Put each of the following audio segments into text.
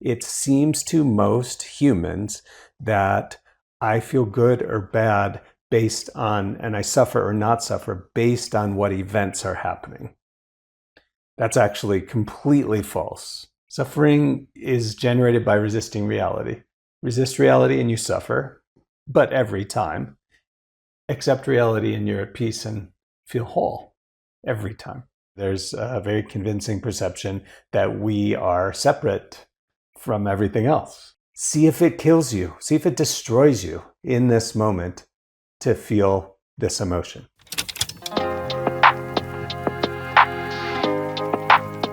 it seems to most humans that I feel good or bad based on, and I suffer or not suffer based on what events are happening. That's actually completely false. Suffering is generated by resisting reality. Resist reality and you suffer, but every time. Accept reality and you're at peace and feel whole every time. There's a very convincing perception that we are separate from everything else. See if it kills you. See if it destroys you in this moment to feel this emotion.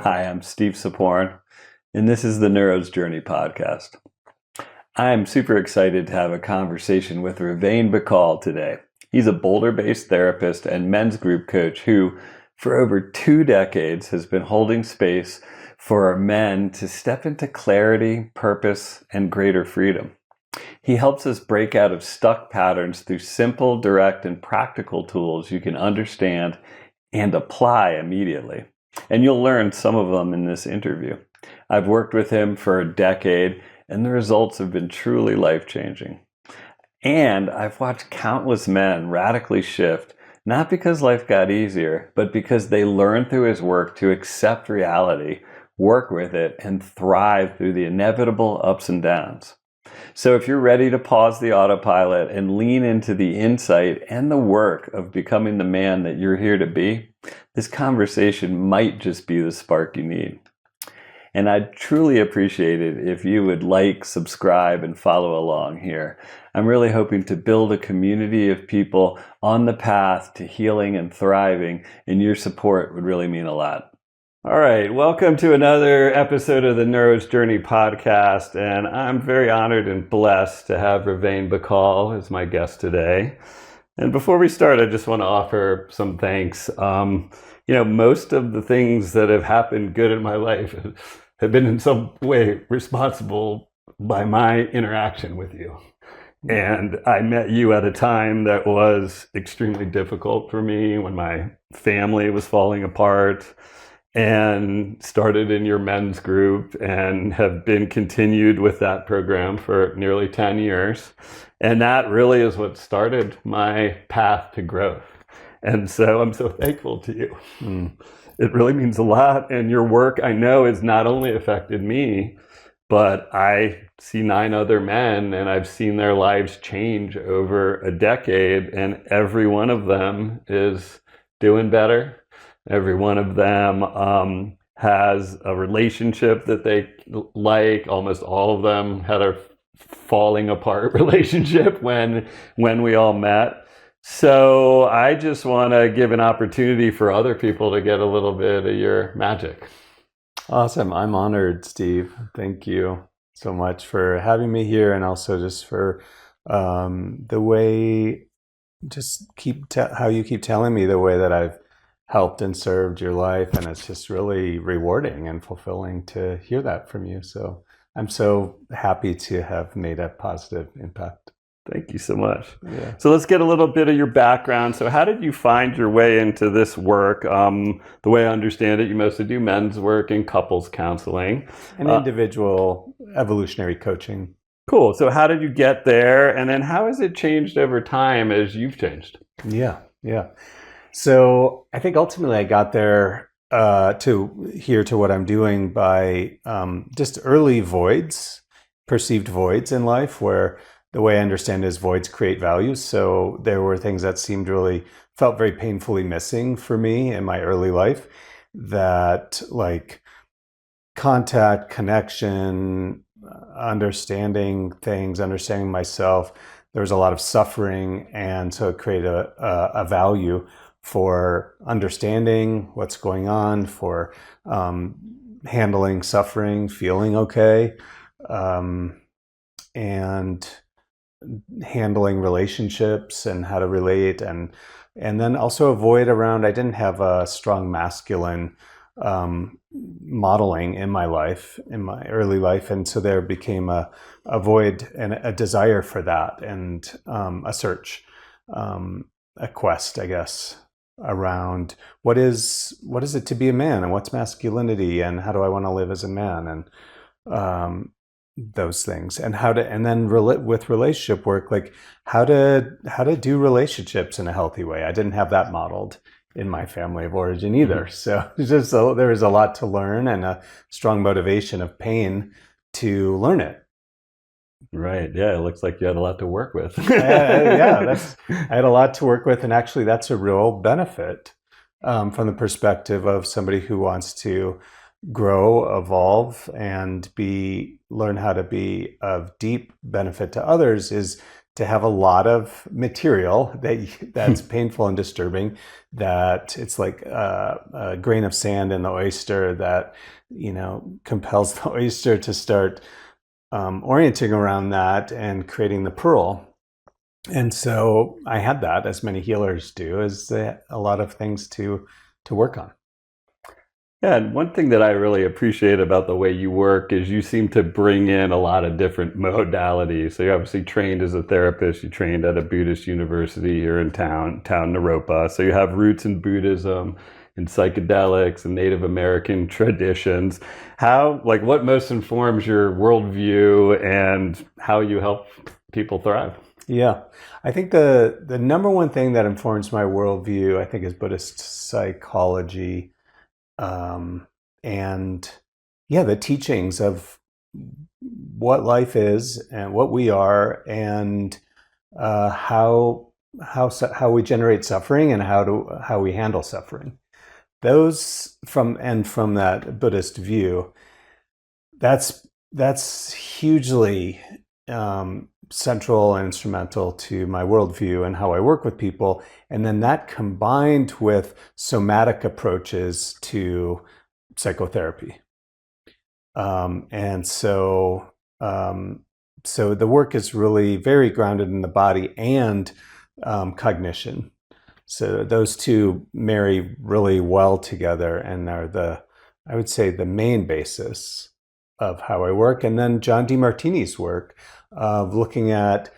Hi, I'm Steve Saporn, and this is the Neuro's Journey podcast. I'm super excited to have a conversation with Reuvain Bacal today. He's a Boulder-based therapist and men's group coach who, for over 2 decades, has been holding space for men to step into clarity, purpose, and greater freedom. He helps us break out of stuck patterns through simple, direct, and practical tools you can understand and apply immediately. And you'll learn some of them in this interview. I've worked with him for a decade, and the results have been truly life-changing. And I've watched countless men radically shift, not because life got easier, but because they learned through his work to accept reality, work with it, and thrive through the inevitable ups and downs. So if you're ready to pause the autopilot and lean into the insight and the work of becoming the man that you're here to be, this conversation might just be the spark you need. And I'd truly appreciate it if you would like, subscribe, and follow along here. I'm really hoping to build a community of people on the path to healing and thriving, and your support would really mean a lot. All right, welcome to another episode of the Neuro's Journey podcast, and I'm very honored and blessed to have Reuvain Bacal as my guest today. And before we start, I just want to offer some thanks. Most of the things that have happened good in my life have been in some way responsible by my interaction with you. And I met you at a time that was extremely difficult for me when my family was falling apart, and started in your men's group and have been continued with that program for nearly 10 years. And that really is what started my path to growth. And so I'm so thankful to you. It really means a lot. And your work, I know, has not only affected me, but I see 9 other men, and I've seen their lives change over a decade, and every one of them is doing better. Every one of them has a relationship that they like. Almost all of them had a falling apart relationship when we all met. So I just want to give an opportunity for other people to get a little bit of your magic. Awesome. I'm honored, Steve. Thank you so much for having me here, and also just for the way, just how you keep telling me the way that I've helped and served your life, and it's just really rewarding and fulfilling to hear that from you. So I'm so happy to have made a positive impact. Thank you so much. Yeah. So let's get a little bit of your background. So how did you find your way into this work? The way I understand it, you mostly do men's work and couples counseling. And individual evolutionary coaching. Cool. So how did you get there? And then how has it changed over time as you've changed? Yeah. So I think ultimately I got there to what I'm doing by just early perceived voids in life, where the way I understand it is voids create values. So there were things that felt very painfully missing for me in my early life, that like contact, connection, understanding things, understanding myself. There was a lot of suffering, and so it created a value for understanding what's going on, for handling suffering, feeling okay, and handling relationships and how to relate, and then also a void around, I didn't have a strong masculine modeling in my life, in my early life, and so there became a void and a desire for that, and a search, a quest, I guess, around what is it to be a man, and what's masculinity, and how do I want to live as a man, and those things, and and then with relationship work, like how to do relationships in a healthy way. I didn't have that modeled in my family of origin either. So there was a lot to learn and a strong motivation of pain to learn it. Right. Yeah. It looks like you had a lot to work with. I had a lot to work with, and actually, that's a real benefit from the perspective of somebody who wants to grow, evolve, and learn how to be of deep benefit to others. Is to have a lot of material that's painful and disturbing. That it's like a grain of sand in the oyster that compels the oyster to start orienting around that and creating the pearl. And so I had that, as many healers do, is a lot of things to work on. Yeah, and one thing that I really appreciate about the way you work is you seem to bring in a lot of different modalities. So you obviously trained as a therapist. You trained at a Buddhist university here in town Naropa. So you have roots in Buddhism, in psychedelics, and Native American traditions. What most informs your worldview and how you help people thrive? Yeah, I think the number one thing that informs my worldview, I think, is Buddhist psychology, and yeah, the teachings of what life is and what we are, and how we generate suffering and how we handle suffering. Those from that Buddhist view, that's hugely central and instrumental to my worldview and how I work with people. And then that combined with somatic approaches to psychotherapy. And so the work is really very grounded in the body and cognition. So those two marry really well together and are I would say, the main basis of how I work. And then John DeMartini's work of looking at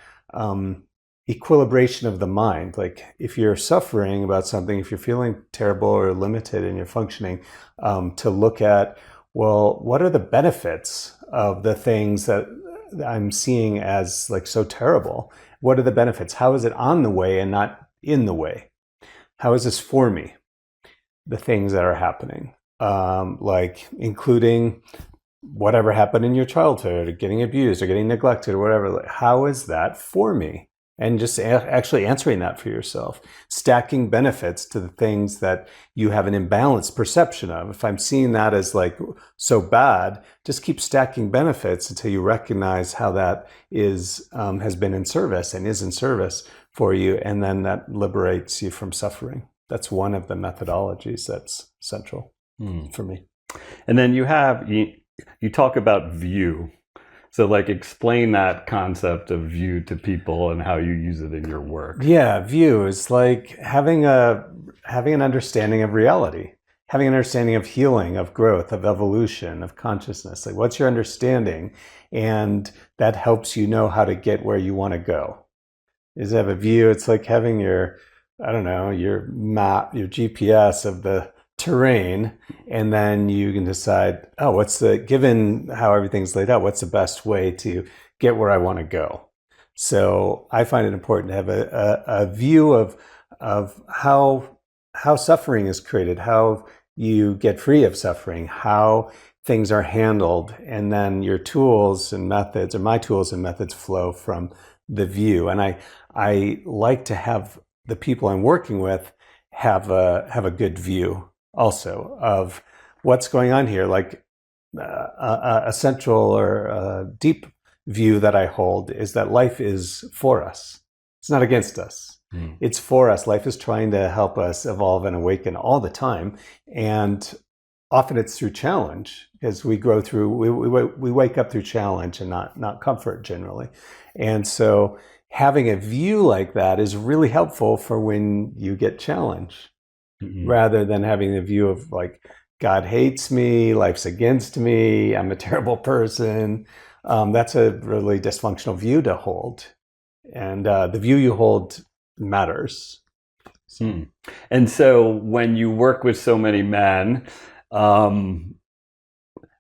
equilibration of the mind. Like if you're suffering about something, if you're feeling terrible or limited in your functioning, to look at, well, what are the benefits of the things that I'm seeing as like so terrible? What are the benefits? How is it on the way and not in the way? How is this for me? The things that are happening, like including whatever happened in your childhood, or getting abused or getting neglected or whatever. Like, how is that for me? And just actually answering that for yourself, stacking benefits to the things that you have an imbalanced perception of. If I'm seeing that as like so bad, just keep stacking benefits until you recognize how that has been in service and is in service for you, and then that liberates you from suffering. That's one of the methodologies that's central for me. And then you talk about view. So explain that concept of view to people and how you use it in your work. Yeah, view is like having an understanding of reality, having an understanding of healing, of growth, of evolution, of consciousness. Like, what's your understanding? And that helps you know how to get where you want to go. Is to have a view. It's like having your map, your GPS of the terrain, and then you can decide, given how everything's laid out, what's the best way to get where I want to go? So I find it important to have a view of how suffering is created, how you get free of suffering, how things are handled, and then your tools and methods, or my tools and methods, flow from the view. And I like to have the people I'm working with have a good view also of what's going on here. Like a central or a deep view that I hold is that life is for us. It's not against us. It's for us. Life is trying to help us evolve and awaken all the time. And often it's through challenge, because we grow through, we wake up through challenge and not comfort generally. And so having a view like that is really helpful for when you get challenged, rather than having the view of like, God hates me, life's against me, I'm a terrible person. That's a really dysfunctional view to hold. And the view you hold matters. And so when you work with so many men,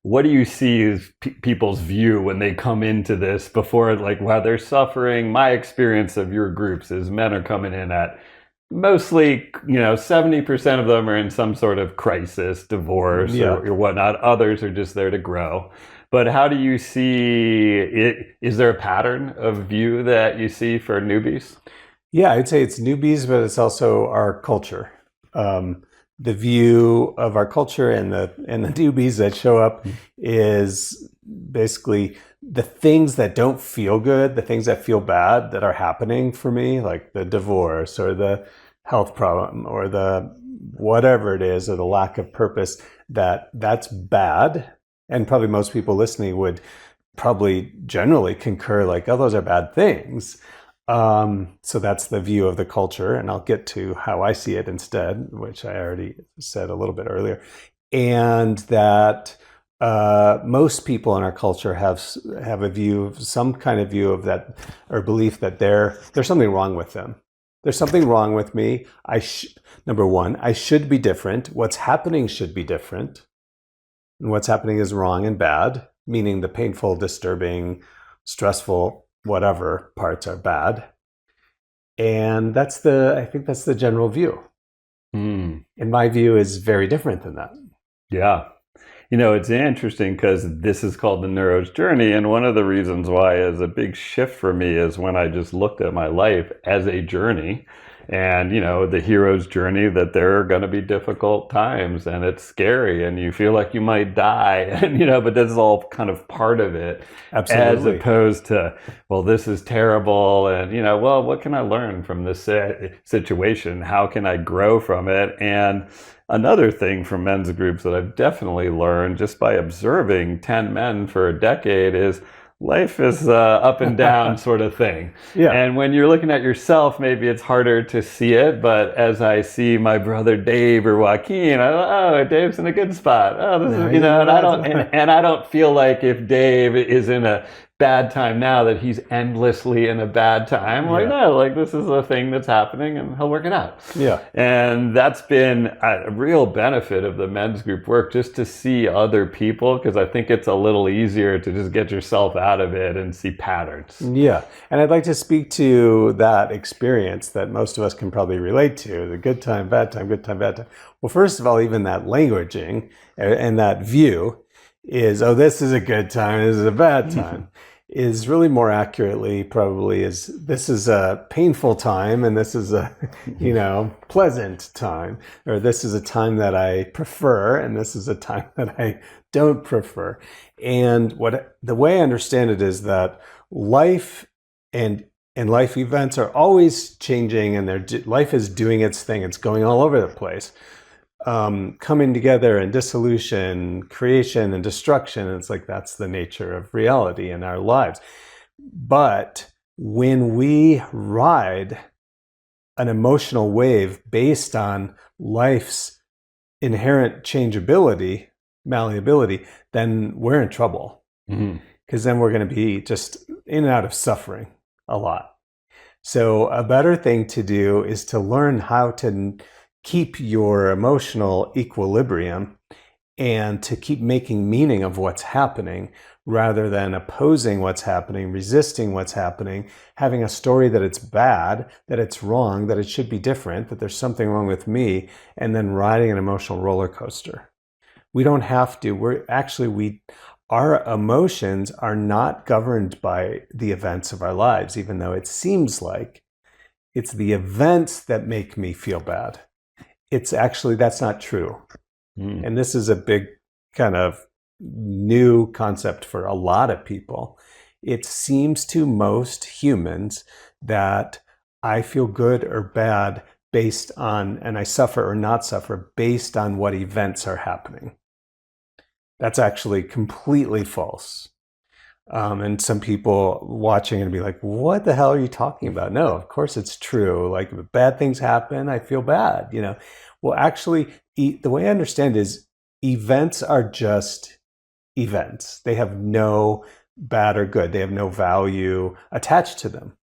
what do you see as people's view when they come into this before, like, while they're suffering? My experience of your groups is men are coming in at mostly, 70% of them are in some sort of crisis, divorce, Yeah. or whatnot. Others are just there to grow. But how do you see it? Is there a pattern of view that you see for newbies? Yeah, I'd say it's newbies, but it's also our culture. Um, the view of our culture and the newbies that show up is basically the things that don't feel good, the things that feel bad that are happening for me, like the divorce or the health problem or the whatever it is, or the lack of purpose, that's bad. And probably most people listening would probably generally concur, like, oh, those are bad things. So that's the view of the culture, and I'll get to how I see it instead, which I already said a little bit earlier. And that most people in our culture have a view, some kind of view of that, or belief that there's something wrong with them. There's something wrong with me. Number one, I should be different. What's happening should be different, and what's happening is wrong and bad, meaning the painful, disturbing, stressful, whatever parts are bad. And I think that's the general view. Mm. And my view is very different than that. Yeah. It's interesting because this is called the Neuro's Journey. And one of the reasons why is a big shift for me is when I just looked at my life as a journey, and, the hero's journey, that there are going to be difficult times and it's scary and you feel like you might die. And, but this is all kind of part of it. As Absolutely. opposed to, well, this is terrible. And, well, what can I learn from this situation? How can I grow from it? And another thing from men's groups that I've definitely learned just by observing 10 men for a decade is life is up and down sort of thing. Yeah. And when you're looking at yourself, maybe it's harder to see it. But as I see my brother Dave or Joaquin, oh, Dave's in a good spot. Oh, this is, and I don't feel like if Dave is in a bad time now that he's endlessly in a bad time. Like, no, like, this is a thing that's happening and he'll work it out. Yeah. And that's been a real benefit of the men's group work, just to see other people, because I think it's a little easier to just get yourself out of it and see patterns. Yeah. And I'd like to speak to that experience that most of us can probably relate to, the good time, bad time, good time, bad time. Well, first of all, even that languaging and that view is, oh, this is a good time, this is a bad time, is really more accurately probably is, this is a painful time and this is a, pleasant time, or this is a time that I prefer and this is a time that I don't prefer. And the way I understand it is that life and life events are always changing, and life is doing its thing. It's going all over the place. Coming together and dissolution, creation and destruction. It's like that's the nature of reality in our lives. But when we ride an emotional wave based on life's inherent changeability, malleability, then we're in trouble. Because then we're going to be just in and out of suffering a lot. So a better thing to do is to learn how to keep your emotional equilibrium and to keep making meaning of what's happening rather than opposing what's happening, resisting what's happening, having a story that it's bad, that it's wrong, that it should be different, that there's something wrong with me, and then riding an emotional roller coaster. We don't have to. Our emotions are not governed by the events of our lives, even though it seems like it's the events that make me feel bad. It's actually, that's not true. And this is a big kind of new concept for a lot of people. It seems to most humans that I feel good or bad based on, and I suffer or not suffer based on what events are happening. That's actually completely false. And some people watching and be like, what the hell are you talking about? No, of course it's true. Like, if bad things happen, I feel bad, Well, actually, the way I understand is events are just events. They have no bad or good. They have no value attached to them.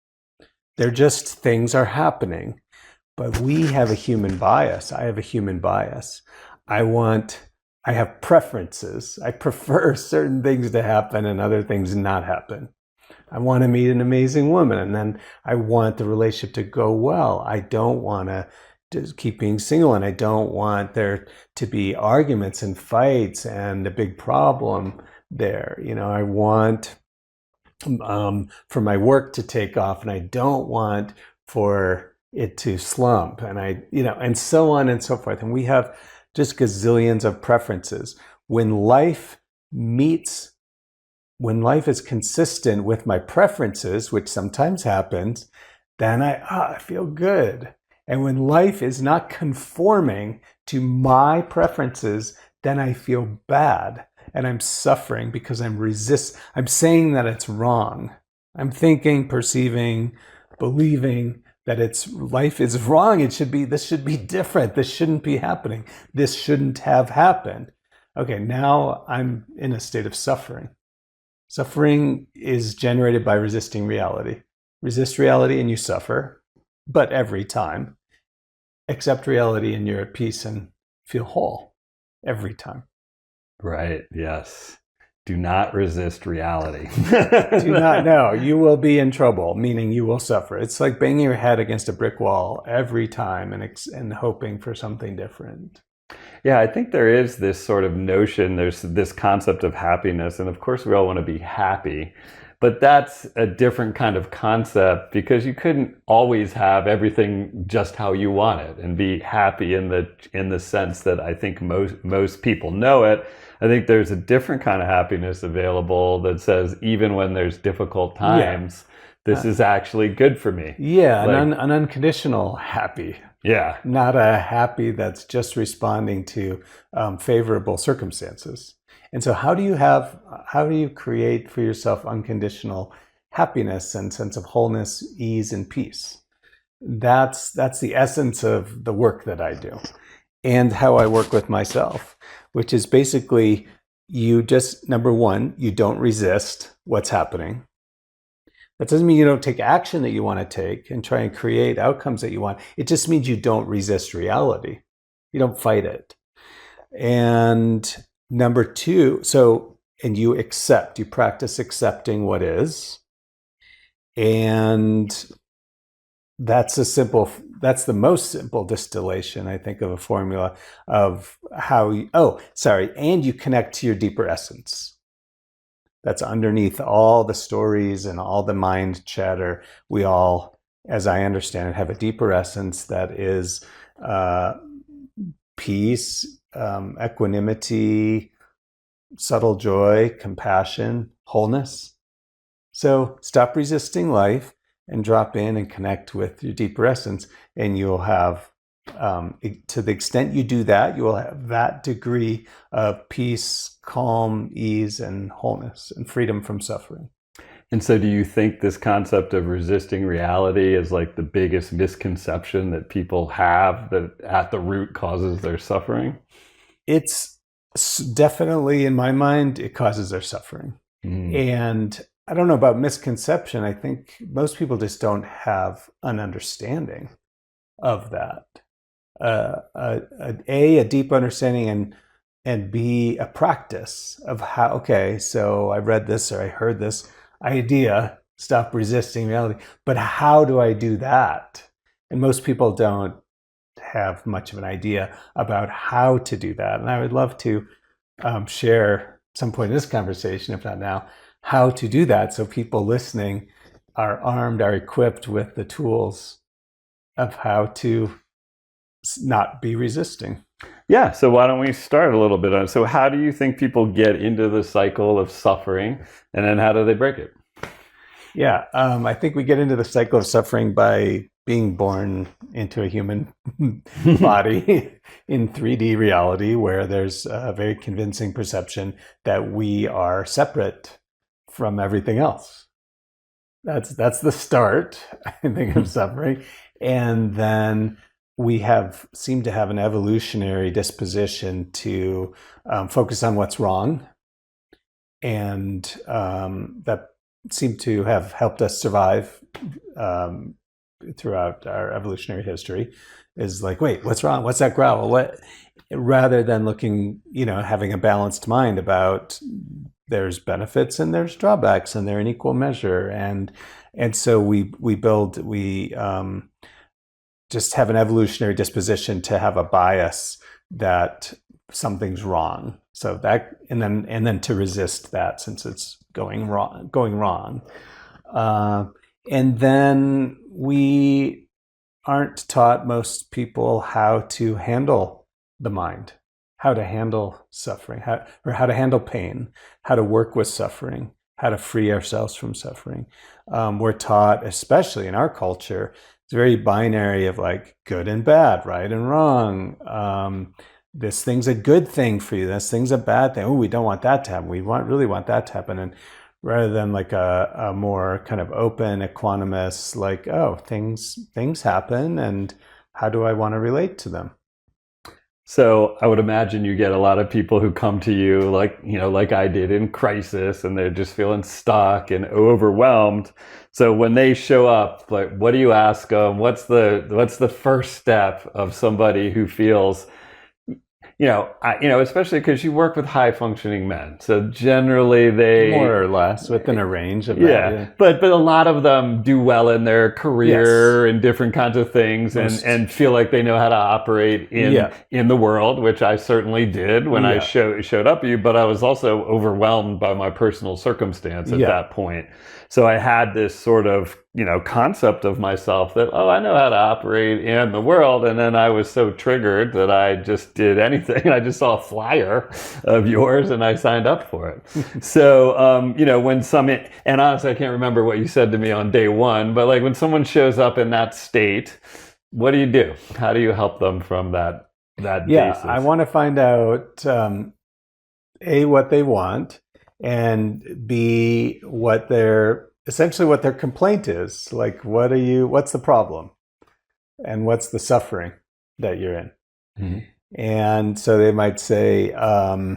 They're just things are happening. But we have a human bias. I have a human bias. I want I have preferences. I prefer certain things to happen and other things not happen. I want to meet an amazing woman, and then I want the relationship to go well. I don't want to just keep being single, and I don't want there to be arguments and fights and a big problem there. I want for my work to take off, and I don't want for it to slump, and and so on and so forth. And we have just gazillions of preferences. When life is consistent with my preferences, which sometimes happens, then I feel good. And when life is not conforming to my preferences, then I feel bad. And I'm suffering because I'm saying that it's wrong. I'm thinking, perceiving, believing that life is wrong. This should be different. This shouldn't be happening. This shouldn't have happened. Okay, now I'm in a state of suffering. Suffering is generated by resisting reality. Resist reality and you suffer, but every time. Accept reality and you're at peace and feel whole every time. Right, yes. Do not resist reality. Do not know. You will be in trouble, meaning you will suffer. It's like banging your head against a brick wall every time and hoping for something different. Yeah, I think there is this sort of notion, there's this concept of happiness, and of course we all want to be happy, but that's a different kind of concept because you couldn't always have everything just how you want it and be happy in the sense that I think most people know it. I think there's a different kind of happiness available that says even when there's difficult times, this is actually good for me. Yeah, an unconditional happy. Yeah. Not a happy that's just responding to favorable circumstances. And so how do you create for yourself unconditional happiness and sense of wholeness, ease, and peace? That's the essence of the work that I do and how I work with myself, which is basically number one, you don't resist what's happening. That doesn't mean you don't take action that you want to take and try and create outcomes that you want. It just means you don't resist reality. You don't fight it. And number two, and you practice accepting what is. And that's the most simple distillation, I think, of a formula of and you connect to your deeper essence. That's underneath all the stories and all the mind chatter. We all, as I understand it, have a deeper essence that is peace, equanimity, subtle joy, compassion, wholeness. So stop resisting life and drop in and connect with your deeper essence, and you'll have, to the extent you do that, you will have that degree of peace, calm, ease, and wholeness, and freedom from suffering. And so do you think this concept of resisting reality is like the biggest misconception that people have that at the root causes their suffering? It's definitely, in my mind, it causes their suffering. And I don't know about misconception. I think most people just don't have an understanding of that. A deep understanding, and B, a practice of how, okay, so I read this or I heard this idea, stop resisting reality, but how do I do that? And most people don't have much of an idea about how to do that. And I would love to share at some point in this conversation, if not now, how to do that so people listening are armed, are equipped with the tools of how to not be resisting. Yeah, so why don't we start a little bit on, so how do you think people get into the cycle of suffering, and then how do they break it? Yeah, I think we get into the cycle of suffering by being born into a human body in 3D reality, where there's a very convincing perception that we are separate from everything else. That's the start, I think, of suffering. And then we seem to have an evolutionary disposition to focus on what's wrong, and that seem to have helped us survive throughout our evolutionary history. is like, wait, what's wrong? What's that growl? What? Rather than looking, having a balanced mind about there's benefits and there's drawbacks and they're in equal measure. And so we just have an evolutionary disposition to have a bias that something's wrong. So that, and then to resist that since it's going wrong. And then we aren't taught, most people, how to handle the mind, how to handle suffering, how to handle pain, how to work with suffering, how to free ourselves from suffering. We're taught, especially in our culture, it's very binary of like good and bad, right and wrong. This thing's a good thing for you. This thing's a bad thing. Oh, we don't want that to happen. We really want that to happen. And rather than like a more kind of open, equanimous, like, oh, things happen, and how do I want to relate to them? So I would imagine you get a lot of people who come to you like I did, in crisis, and they're just feeling stuck and overwhelmed. So when they show up, like, what do you ask them? What's the first step of somebody who feels, especially because you work with high functioning men. So generally More they, or less within a range of that. yeah, but a lot of them do well in their Yes. career and different kinds of things, and feel like they know how to operate Yeah. in the world, which I certainly did when I Yeah. showed up to you. But I was also overwhelmed by my personal circumstance at Yeah. that point. So I had this sort of concept of myself that, oh, I know how to operate in the world, and then I was so triggered that I just did anything. I just saw a flyer of yours and I signed up for it. So when and honestly, I can't remember what you said to me on day one, but like when someone shows up in that state, what do you do? How do you help them from that Yeah. I basis? want to find out, A, what they want, and B, essentially what their complaint is. Like, what's the problem? And what's the suffering that you're in? Mhm. And so they might say, oh,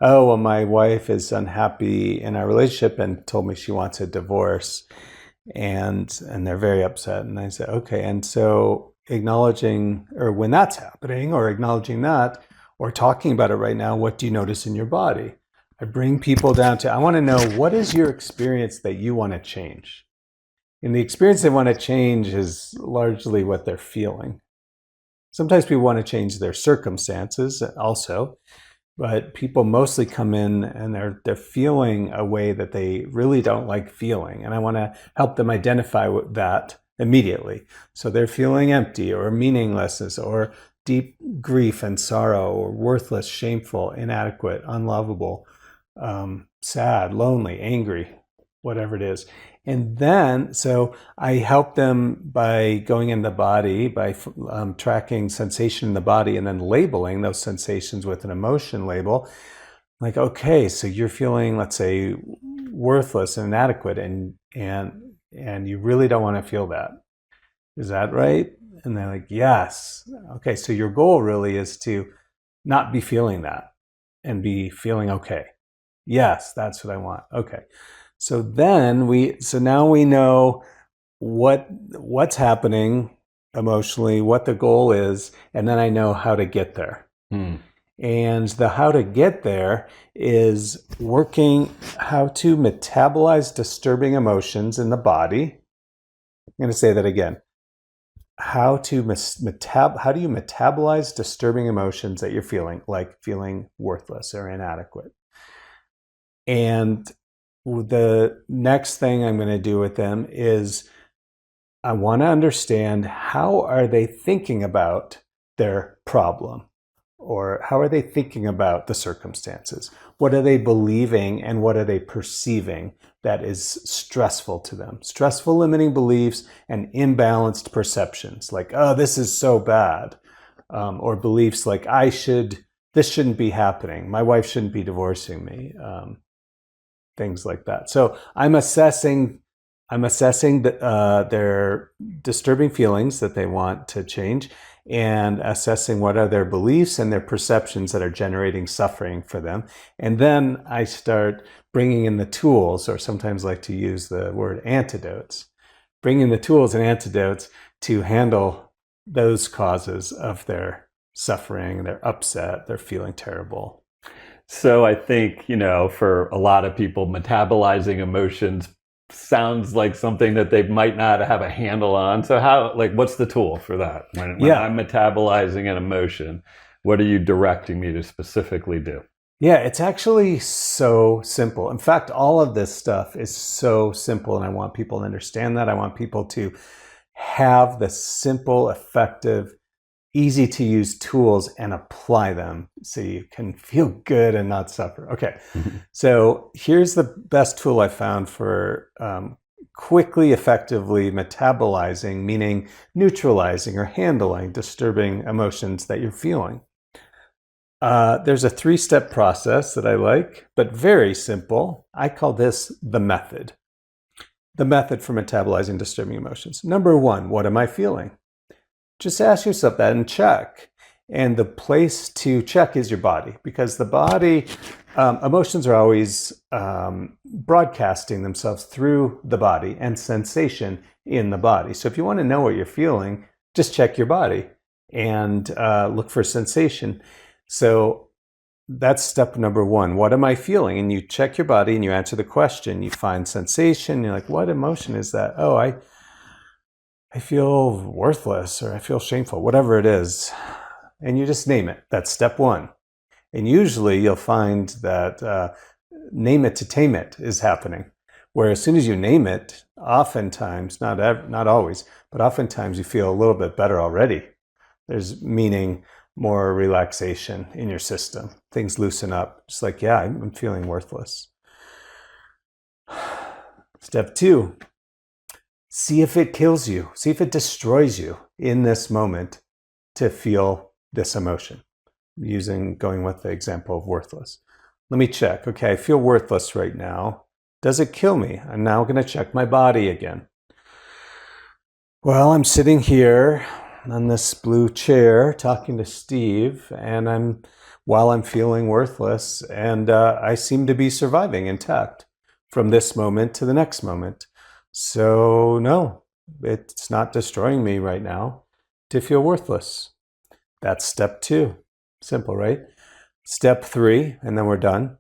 well, my wife is unhappy in our relationship and told me she wants a divorce. And they're very upset. And I say, okay. And so acknowledging, or when that's happening, or acknowledging that, or talking about it right now, what do you notice in your body? I bring people down to, I want to know, what is your experience that you want to change? And the experience they want to change is largely what they're feeling. Sometimes people want to change their circumstances also, but people mostly come in and they're feeling a way that they really don't like feeling, and I want to help them identify that immediately. So they're feeling empty or meaninglessness or deep grief and sorrow or worthless, shameful, inadequate, unlovable, sad, lonely, angry, whatever it is. And then, so I help them by going in the body, by tracking sensation in the body, and then labeling those sensations with an emotion label. Like, okay, so you're feeling, let's say, worthless and inadequate, and you really don't want to feel that. Is that right? And they're like, yes. Okay, so your goal really is to not be feeling that and be feeling okay. Yes, that's what I want. Okay. So now we know what's happening emotionally, what the goal is, and then I know how to get there. Hmm. And the how to get there is working how to metabolize disturbing emotions in the body. I'm going to say that again. How do you metabolize disturbing emotions that you're feeling, like feeling worthless or inadequate? And the next thing I'm going to do with them is I want to understand, how are they thinking about their problem, or how are they thinking about the circumstances? What are they believing and what are they perceiving that is stressful to them? Stressful limiting beliefs and imbalanced perceptions, like, oh, this is so bad, or beliefs like, this shouldn't be happening. My wife shouldn't be divorcing me. Things like that. So I'm assessing their disturbing feelings that they want to change, and assessing what are their beliefs and their perceptions that are generating suffering for them. And then I start bringing in the tools, or sometimes like to use the word antidotes, bringing the tools and antidotes to handle those causes of their suffering, their upset, they're feeling terrible. So I think, for a lot of people, metabolizing emotions sounds like something that they might not have a handle on. So what's the tool for that? When Yeah. I'm metabolizing an emotion, what are you directing me to specifically do? Yeah, it's actually so simple. In fact, all of this stuff is so simple, and I want people to understand that. I want people to have the simple, effective, easy to use tools and apply them so you can feel good and not suffer. Okay, so here's the best tool I found for quickly, effectively metabolizing, meaning neutralizing or handling disturbing emotions that you're feeling. There's a 3-step process that I like, but very simple. I call this the method. The method for metabolizing disturbing emotions. Number 1, what am I feeling? Just ask yourself that and check. And the place to check is your body, because the body, emotions are always broadcasting themselves through the body and sensation in the body. So if you want to know what you're feeling, just check your body and look for sensation. So that's step number 1. What am I feeling? And you check your body and you answer the question. You find sensation. You're like, what emotion is that? Oh, I feel worthless, or I feel shameful, whatever it is. And you just name it. That's step 1. And usually you'll find that name it to tame it is happening. Where as soon as you name it, oftentimes, not always, but oftentimes you feel a little bit better already. There's meaning more relaxation in your system. Things loosen up. It's like, yeah, I'm feeling worthless. Step 2, see if it kills you. See if it destroys you in this moment to feel this emotion. Going with the example of worthless. Let me check. Okay, I feel worthless right now. Does it kill me? I'm now going to check my body again. Well, I'm sitting here on this blue chair talking to Steve, and while I'm feeling worthless, and I seem to be surviving intact from this moment to the next moment. So no, it's not destroying me right now to feel worthless. That's step 2. Simple, right? Step 3, and then we're done.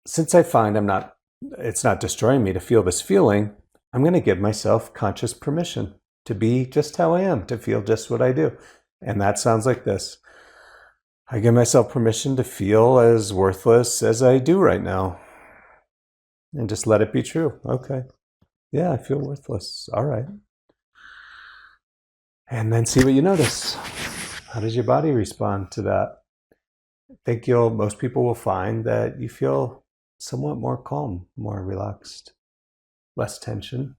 Since I find it's not destroying me to feel this feeling, I'm going to give myself conscious permission to be just how I am, to feel just what I do. And that sounds like this. I give myself permission to feel as worthless as I do right now. And just let it be true. Okay. Yeah, I feel worthless. All right. And then see what you notice. How does your body respond to that? I think most people will find that you feel somewhat more calm, more relaxed, less tension,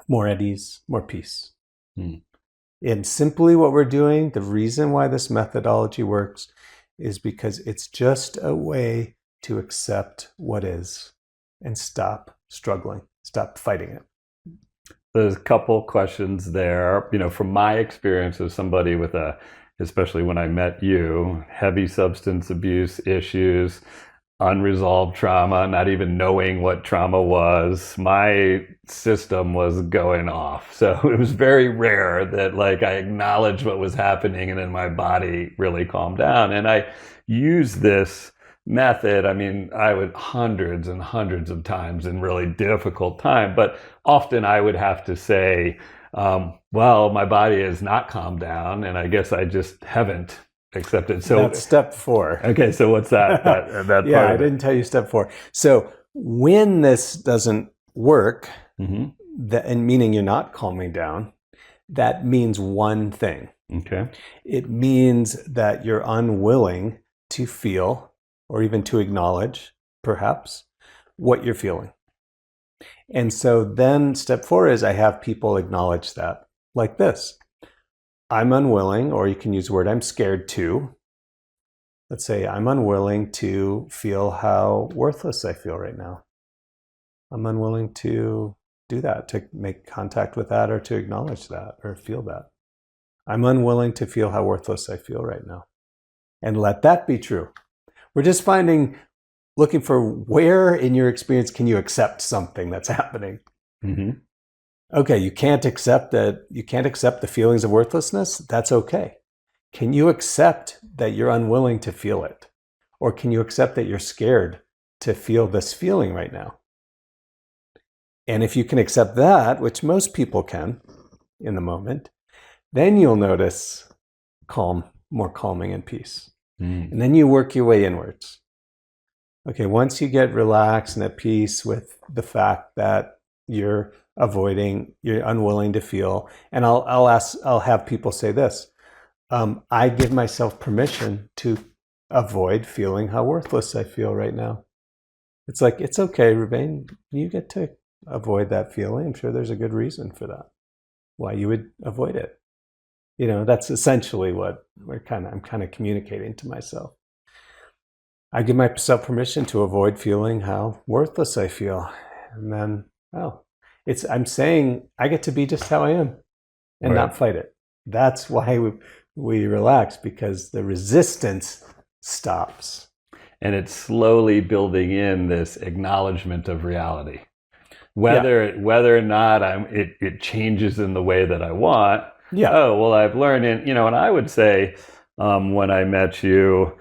more at ease, more peace. And simply what we're doing, the reason why this methodology works is because it's just a way to accept what is and stop struggling, stop fighting it. There's a couple questions there. From my experience as somebody with especially when I met you, heavy substance abuse issues, unresolved trauma, not even knowing what trauma was, my system was going off. So it was very rare that I acknowledged what was happening and then my body really calmed down. And I used this method, I would hundreds and hundreds of times in really difficult time, but often I would have to say, well, my body has not calmed down, and I guess I just haven't accepted. So that's step 4. Okay, so what's that? that yeah, part I didn't tell you step 4. So when this doesn't work, and meaning you're not calming down, that means one thing. Okay. It means that you're unwilling to feel, or even to acknowledge, perhaps, what you're feeling. And so then step 4 is I have people acknowledge that, like this. I'm unwilling, or you can use the word I'm scared to. Let's say I'm unwilling to feel how worthless I feel right now. I'm unwilling to do that, to make contact with that, or to acknowledge that, or feel that. I'm unwilling to feel how worthless I feel right now. And let that be true. We're just looking for where in your experience can you accept something that's happening. Okay, you can't accept that. You can't accept the feelings of worthlessness. That's okay. Can you accept that you're unwilling to feel it? Or can you accept that you're scared to feel this feeling right now? And if you can accept that, which most people can in the moment, then you'll notice calm, more calming and peace. And then you work your way inwards. Okay, once you get relaxed and at peace with the fact that you're you're unwilling to feel, and I'll have people say this: I give myself permission to avoid feeling how worthless I feel right now. It's like, it's okay, Reuvain, you get to avoid that feeling. I'm sure there's a good reason for that, why you would avoid it. That's essentially what I'm kind of communicating to myself. I give myself permission to avoid feeling how worthless I feel. And then, I'm saying I get to be just how I am and not fight it. That's why we relax, because the resistance stops. And it's slowly building in this acknowledgement of reality. Whether or not it changes in the way that I want. Yeah. Oh, well, I've learned, and I would say, when I met you,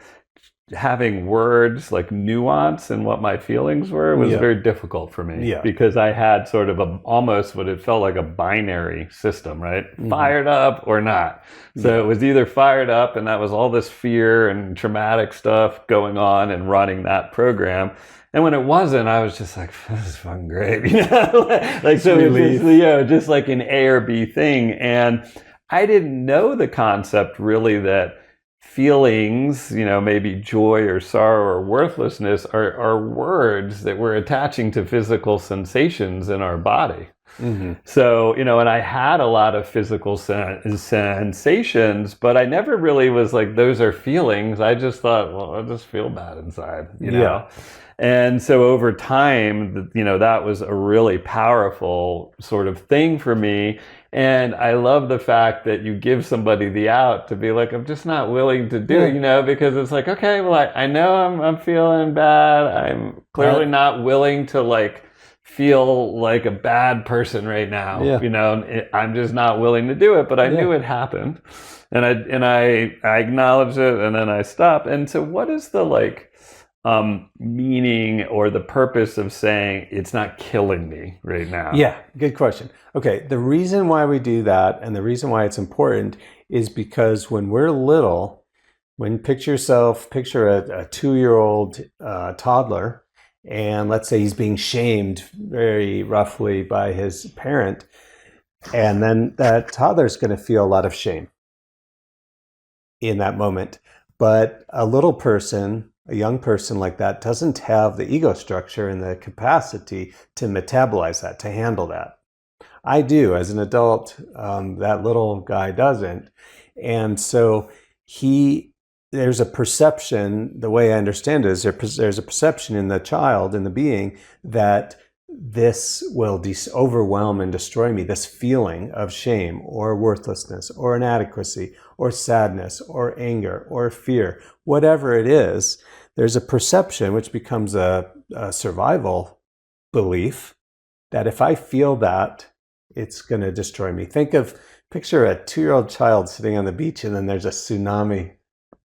having words like nuance in what my feelings were was very difficult for me, because I had sort of almost what it felt like a binary system, right? Mm-hmm. Fired up or not. So it was either fired up, and that was all this fear and traumatic stuff going on and running that program. And when it wasn't, I was just like, this is fucking great. Like, so it was just like an A or B thing. And I didn't know the concept really that feelings, maybe joy or sorrow or worthlessness are words that we're attaching to physical sensations in our body. Mm-hmm. So, and I had a lot of physical sensations, but I never really was like, those are feelings. I just thought, well, I just feel bad inside, know? And so over time, that was a really powerful sort of thing for me. And I love the fact that you give somebody the out to be like, I'm just not willing to do it, because it's like, okay, well, I know I'm feeling bad. I'm clearly not willing to like feel like a bad person right now. I'm just not willing to do it, but I knew it happened. And I acknowledged it, and then I stopped. And so what is the meaning or the purpose of saying it's not killing me right now? Yeah, good question. Okay, the reason why we do that, and the reason why it's important, is because when we're little, picture a 2-year-old toddler, and let's say he's being shamed very roughly by his parent, and then that toddler's going to feel a lot of shame in that moment. But a young person like that doesn't have the ego structure and the capacity to metabolize that, to handle that. I do as an adult. That little guy doesn't. And so there's a perception, the way I understand it is there's a perception in the child, in the being, that this will overwhelm and destroy me, this feeling of shame or worthlessness or inadequacy or sadness or anger or fear, whatever it is. There's a perception, which becomes a survival belief, that if I feel that, it's going to destroy me. Picture a 2-year-old child sitting on the beach, and then there's a tsunami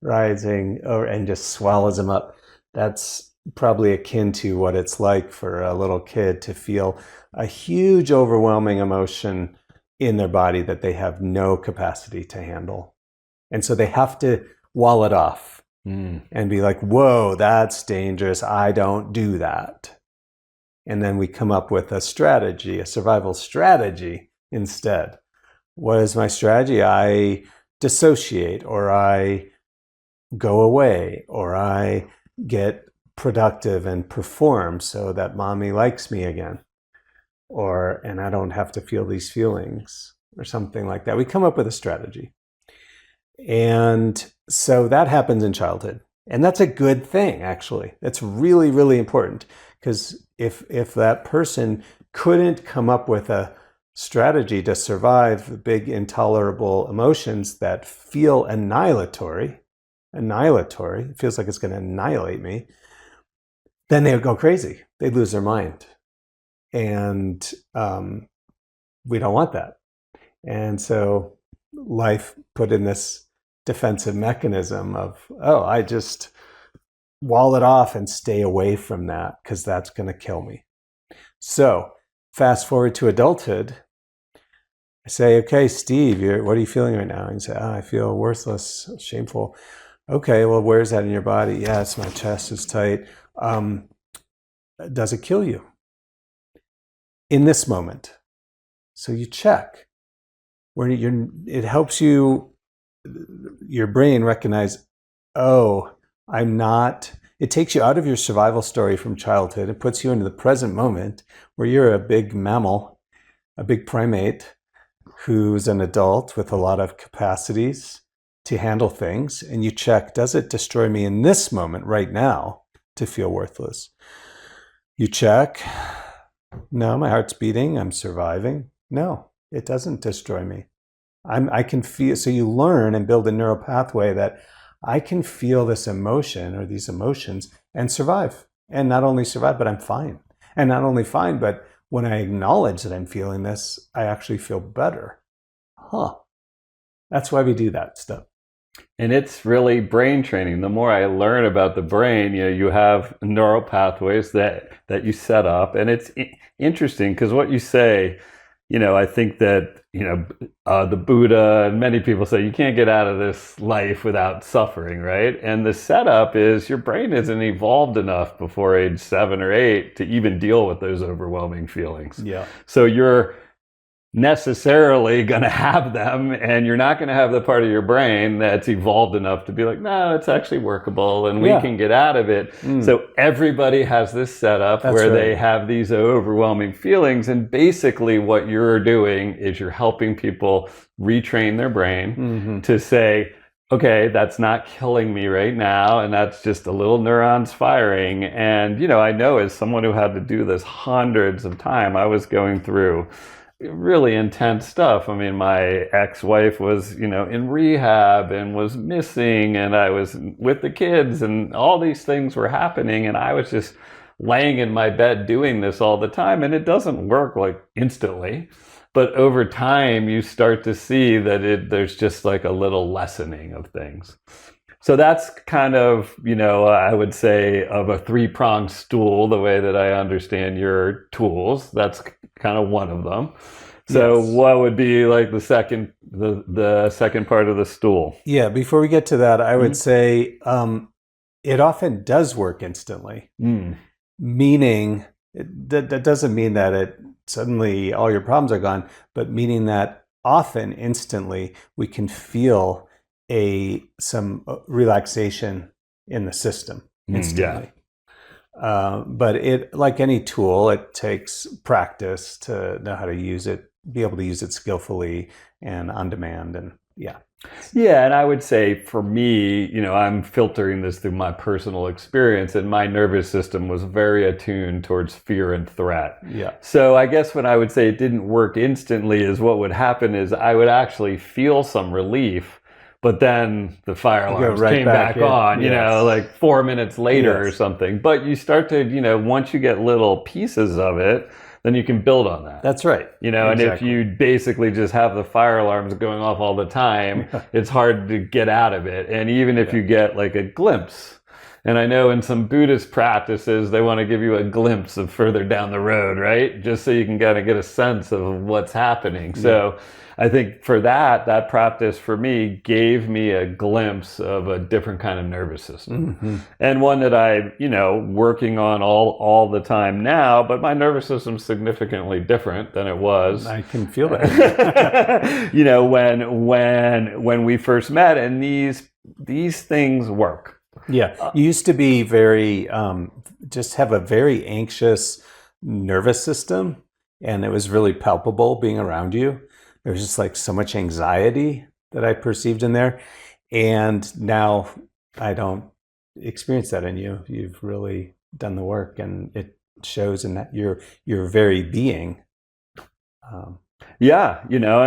rising and just swallows him up. That's probably akin to what it's like for a little kid to feel a huge, overwhelming emotion in their body that they have no capacity to handle. And so they have to wall it off and be like, whoa, that's dangerous. I don't do that. And then we come up with a survival strategy instead. What is my strategy? I dissociate, or I go away, or I get productive and perform so that mommy likes me again, and I don't have to feel these feelings, or something like that. We come up with a strategy. And so that happens in childhood. And that's a good thing, actually. That's really, really important, because if that person couldn't come up with a strategy to survive the big intolerable emotions that feel annihilatory, it feels like it's going to annihilate me, then they would go crazy. They'd lose their mind. And we don't want that. And so life put in this defensive mechanism of, oh, I just wall it off and stay away from that because that's going to kill me. So fast forward to adulthood. I say, okay, Steve, what are you feeling right now? And you say, oh, I feel worthless, shameful. Okay, well, where's that in your body? Yes, my chest is tight. Does it kill you in this moment? So you check. It helps you, your brain recognize, oh, I'm not. It takes you out of your survival story from childhood. It puts you into the present moment where you're a big mammal, a big primate who's an adult with a lot of capacities to handle things. And you check, does it destroy me in this moment right now to feel worthless? You check, no, my heart's beating, I'm surviving. No, it doesn't destroy me. I can feel, so you learn and build a neural pathway that I can feel this emotion or these emotions and survive. And not only survive, but I'm fine. And not only fine, but when I acknowledge that I'm feeling this, I actually feel better. That's why we do that stuff. And it's really brain training. The more I learn about the brain, you have neural pathways that you set up. And it's interesting because what you say, I think that, the Buddha and many people say you can't get out of this life without suffering, right? And the setup is your brain isn't evolved enough before age 7 or 8 to even deal with those overwhelming feelings. Yeah. So you're necessarily going to have them, and you're not going to have the part of your brain that's evolved enough to be like, no, it's actually workable and we can get out of it. So everybody has this setup where they have these overwhelming feelings, and basically what you're doing is you're helping people retrain their brain to say, okay, that's not killing me right now, and that's just a little neurons firing. And I know as someone who had to do this hundreds of times, I was going through really intense stuff. I mean, my ex-wife was, in rehab and was missing, and I was with the kids, and all these things were happening, and I was just laying in my bed doing this all the time, and it doesn't work like instantly. But over time, you start to see that there's just like a little lessening of things. So that's kind of, I would say of a 3-pronged stool, the way that I understand your tools. That's kind of one of them. So what would be like the second part of the stool? Yeah, before we get to that, I would say it often does work instantly. Meaning, that doesn't mean that it suddenly all your problems are gone, but meaning that often instantly we can feel some relaxation in the system instantly. But it, like any tool, it takes practice to know how to use it, be able to use it skillfully and on demand. And and I would say for me, I'm filtering this through my personal experience, and my nervous system was very attuned towards fear and threat. So I guess when I would say it didn't work instantly is what would happen is I would actually feel some relief, but then the fire alarms came back on, like 4 minutes later or something. But you start to, once you get little pieces of it, then you can build on that. That's right. And if you basically just have the fire alarms going off all the time, it's hard to get out of it. And even if you get like a glimpse, and I know in some Buddhist practices, they want to give you a glimpse of further down the road, right? Just so you can kind of get a sense of what's happening. So I think for that practice for me gave me a glimpse of a different kind of nervous system. And one that I, working on all the time now, but my nervous system's significantly different than it was. I can feel that. When we first met, and these things work. You used to be very, just have a very anxious nervous system, and it was really palpable being around you. There was just like so much anxiety that I perceived in there. And now I don't experience that in you. You've really done the work, and it shows in that your very being. And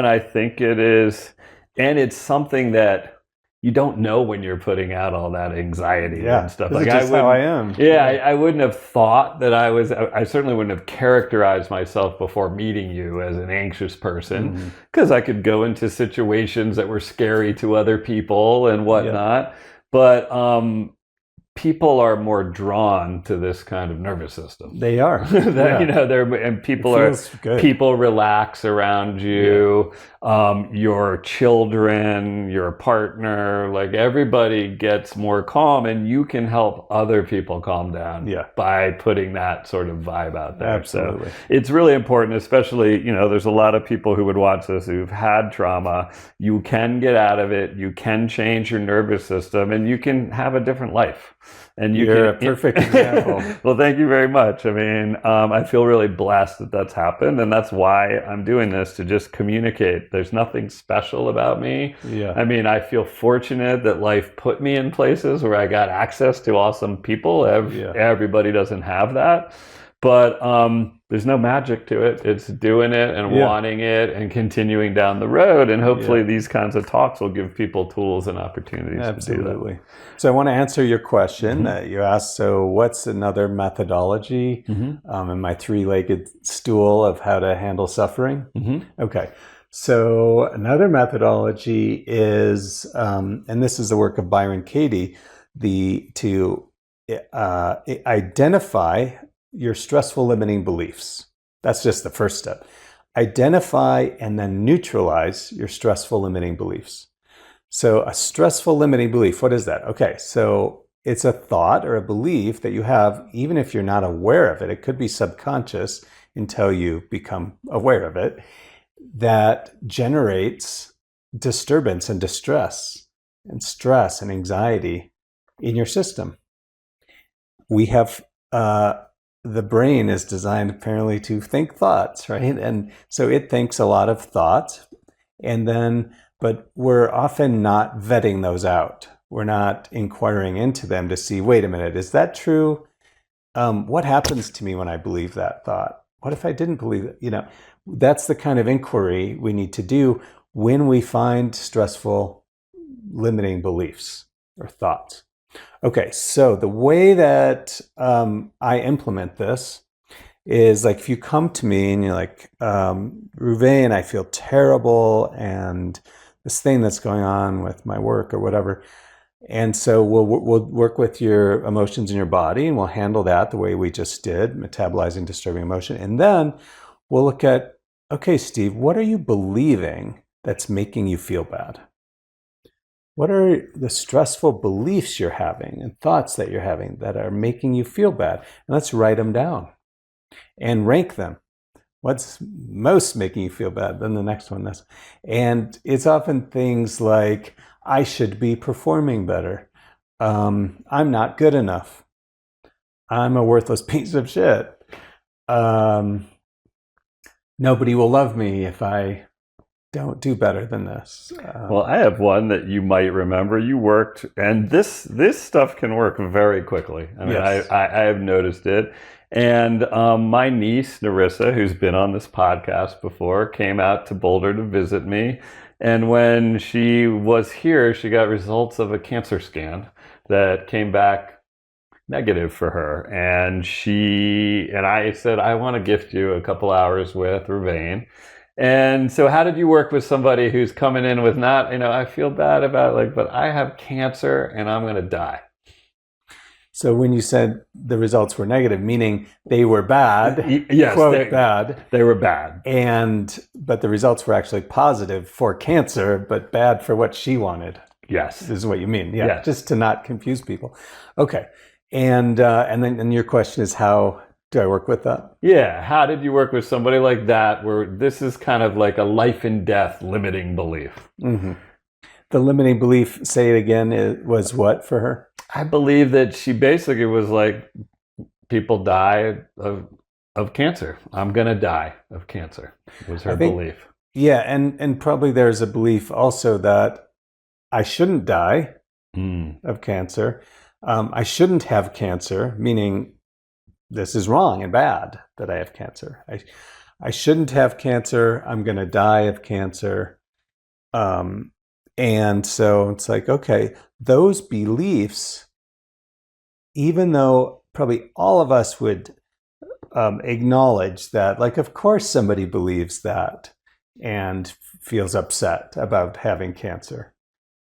I think it is, and it's something that you don't know when you're putting out all that anxiety Yeah, and stuff. this is Like just how I am. yeah, I wouldn't have thought that I certainly wouldn't have characterized myself before meeting you as an anxious person, Mhm. because I could go into situations that were scary to other people and Yeah, whatnot. But people are more drawn to this kind of nervous system. they are. That, Yeah, they're and it feels good. people relax around Yeah, you, your children, your partner, like everybody gets more calm, and you can help other people calm down yeah, by putting that sort of vibe out there. So absolutely. it's really important, especially, there's a lot of people who would watch this who've had trauma. You can get out of it, you can change your nervous system, and you can have a different life. And you You're a can. perfect example. Well, thank you very much. I mean, I feel really blessed that that's happened, and that's why I'm doing this, to just communicate. There's nothing special about me. Yeah, I mean, I feel fortunate that life put me in places where I got access to awesome people. yeah, Everybody doesn't have that. But there's no magic to it. It's doing it and yeah, wanting it and continuing down the road. And hopefully yeah, these kinds of talks will give people tools and opportunities to do that. absolutely. So I want to answer your question Mm-hmm. that you asked. So, what's another methodology Mm-hmm. in my three-legged stool of how to handle suffering? Mm-hmm. Okay. So another methodology is, and this is the work of Byron Katie, to identify your stressful limiting beliefs. That's just the first step. Identify and then neutralize your stressful limiting beliefs. So a stressful limiting belief, what is that? Okay, so it's a thought or a belief that you have, even if you're not aware of it. It could be subconscious until you become aware of it, that generates disturbance and distress and stress and anxiety in your system. We have the brain is designed apparently to think thoughts, right? And so it thinks a lot of thoughts, and then, but we're often not vetting those out. We're not inquiring into them to see, wait a minute, is that true? What happens to me when I believe that thought? What if I didn't believe it? That's the kind of inquiry we need to do when we find stressful limiting beliefs or thoughts. Okay, so the way that I implement this is, like, if you come to me and you're like, Reuvain, I feel terrible, and this thing that's going on with my work or whatever. And so we'll work with your emotions in your body, and we'll handle that the way we just did, metabolizing disturbing emotion. And then we'll look at, okay, Steve, what are you believing that's making you feel bad? What are the stressful beliefs you're having and thoughts that you're having that are making you feel bad? And let's write them down and rank them. What's most making you feel bad? Then the next one. And it's often things like, I should be performing better. I'm not good enough. I'm a worthless piece of shit. Nobody will love me if I don't do better than this. Well, I have one that you might remember. You worked, and this stuff can work very quickly. I mean, Yes. I have noticed it. And my niece Narissa, who's been on this podcast before, came out to Boulder to visit me. And when she was here, she got results of a cancer scan that came back negative for her. And I said, I want to gift you a couple hours with Reuvain. And so, how did you work with somebody who's coming in with not, I feel bad about, like, but I have cancer and I'm going to die? So when you said the results were negative, meaning they were bad, Yes, quote, bad, they were bad. but the results were actually positive for cancer, but bad for what she wanted. Yes. This is what you mean. Yeah. Yes. Just to not confuse people. Okay. And then your question is, how do I work with that? Yeah. How did you work with somebody like that, where this is kind of like a life and death limiting belief? Mm-hmm. The limiting belief, say it again, was what for her? I believe that she basically was like, people die of cancer. I'm going to die of cancer, was her belief. Yeah. And probably there's a belief also that I shouldn't die of cancer. I shouldn't have cancer, meaning this is wrong and bad that I have cancer. I shouldn't have cancer. I'm going to die of cancer. And so it's like, okay, those beliefs, even though probably all of us would acknowledge that, like, of course somebody believes that and feels upset about having cancer,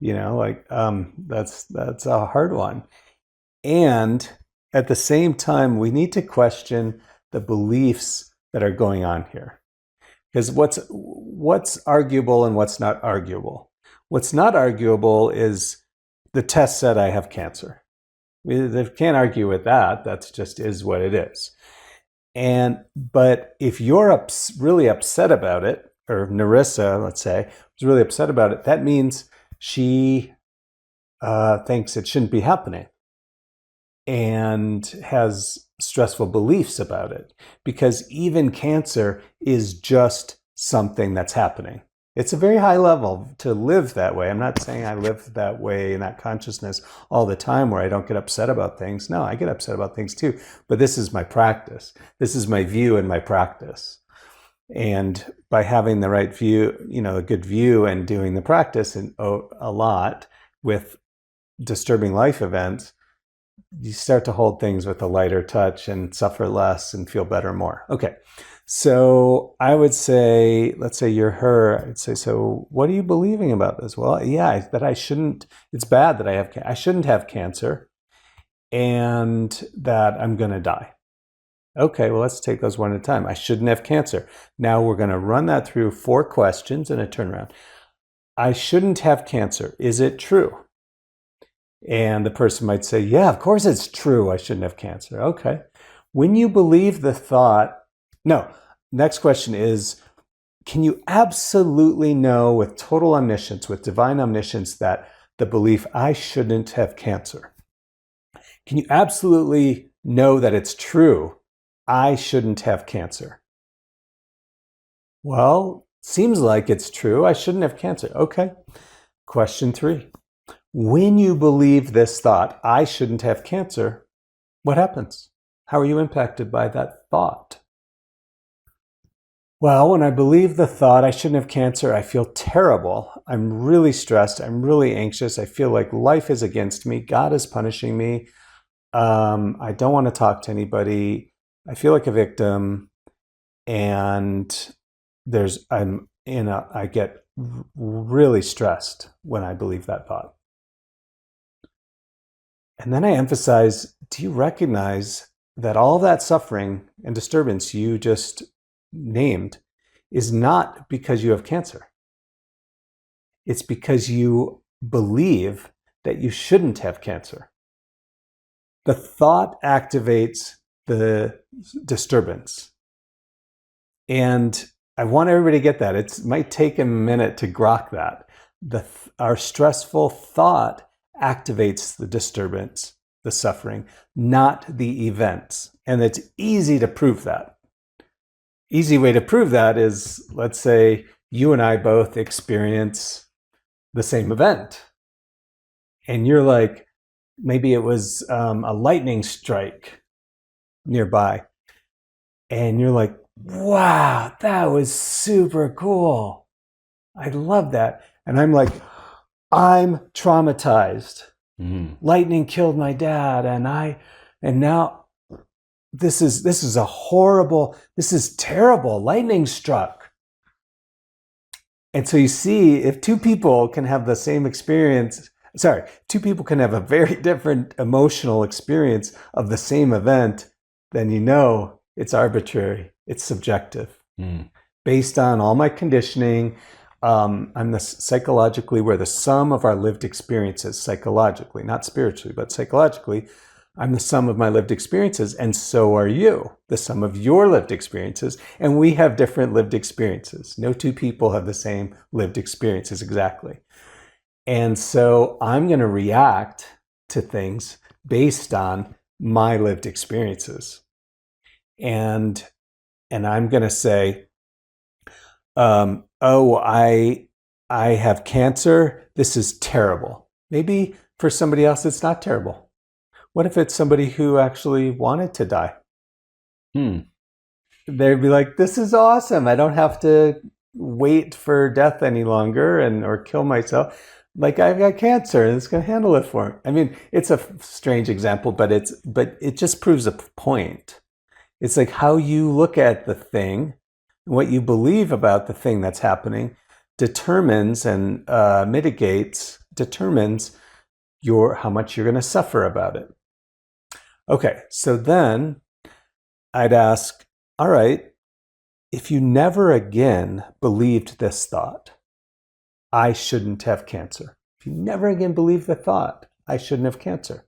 like that's a hard one. And at the same time, we need to question the beliefs that are going on here, because what's arguable and what's not arguable. What's not arguable is the test said I have cancer. They can't argue with that. That's just is what it is. But if you're really upset about it, or Narissa, let's say, is really upset about it, that means she thinks it shouldn't be happening and has stressful beliefs about it, because even cancer is just something that's happening. It's a very high level to live that way. I'm not saying I live that way in that consciousness all the time where I don't get upset about things. No, I get upset about things too. But this is my practice. This is my view and my practice. And by having the right view, a good view, and doing the practice and a lot with disturbing life events, you start to hold things with a lighter touch and suffer less and feel better more. Okay. So I would say, let's say you're her. I'd say, so what are you believing about this? Well, yeah, that I shouldn't, it's bad that I shouldn't have cancer, and that I'm going to die. Okay, well, let's take those one at a time. I shouldn't have cancer. Now we're going to run that through 4 questions and a turnaround. I shouldn't have cancer. Is it true? And the person might say, yeah, of course it's true. I shouldn't have cancer. Okay. When you believe the thought, no, next question is, can you absolutely know with total omniscience, with divine omniscience, that the belief, I shouldn't have cancer? Can you absolutely know that it's true, I shouldn't have cancer? Well, seems like it's true. I shouldn't have cancer. Okay. Question 3. When you believe this thought, I shouldn't have cancer, what happens? How are you impacted by that thought? Well, when I believe the thought, I shouldn't have cancer, I feel terrible. I'm really stressed. I'm really anxious. I feel like life is against me. God is punishing me. I don't want to talk to anybody. I feel like a victim. And I get really stressed when I believe that thought. And then I emphasize, do you recognize that all that suffering and disturbance you just named is not because you have cancer? It's because you believe that you shouldn't have cancer. The thought activates the disturbance. And I want everybody to get that. It might take a minute to grok that. Our stressful thought activates the disturbance, the suffering, not the events. And it's easy to prove that. Easy way to prove that is, let's say you and I both experience the same event. And you're like, maybe it was a lightning strike nearby. And you're like, wow, that was super cool. I love that. And I'm like, I'm traumatized. Lightning killed my dad, and now this is terrible. Lightning struck. And so you see, if two people can have the same experience, two people can have a very different emotional experience of the same event, then it's arbitrary, it's subjective. Based on all my conditioning, I'm psychologically, we're the sum of our lived experiences, psychologically, not spiritually, but psychologically. I'm the sum of my lived experiences, and so are you, the sum of your lived experiences, and we have different lived experiences. No two people have the same lived experiences exactly. And so I'm going to react to things based on my lived experiences. And I'm going to say, I have cancer. This is terrible. Maybe for somebody else, it's not terrible. What if it's somebody who actually wanted to die? They'd be like, this is awesome. I don't have to wait for death any longer or kill myself. Like I've got cancer and it's going to handle it for me. I mean, it's a strange example, but it just proves a point. It's like how you look at the thing, what you believe about the thing that's happening determines and determines how much you're going to suffer about it. Okay, so then I'd ask, all right, if you never again believed this thought, I shouldn't have cancer. If you never again believed the thought, I shouldn't have cancer,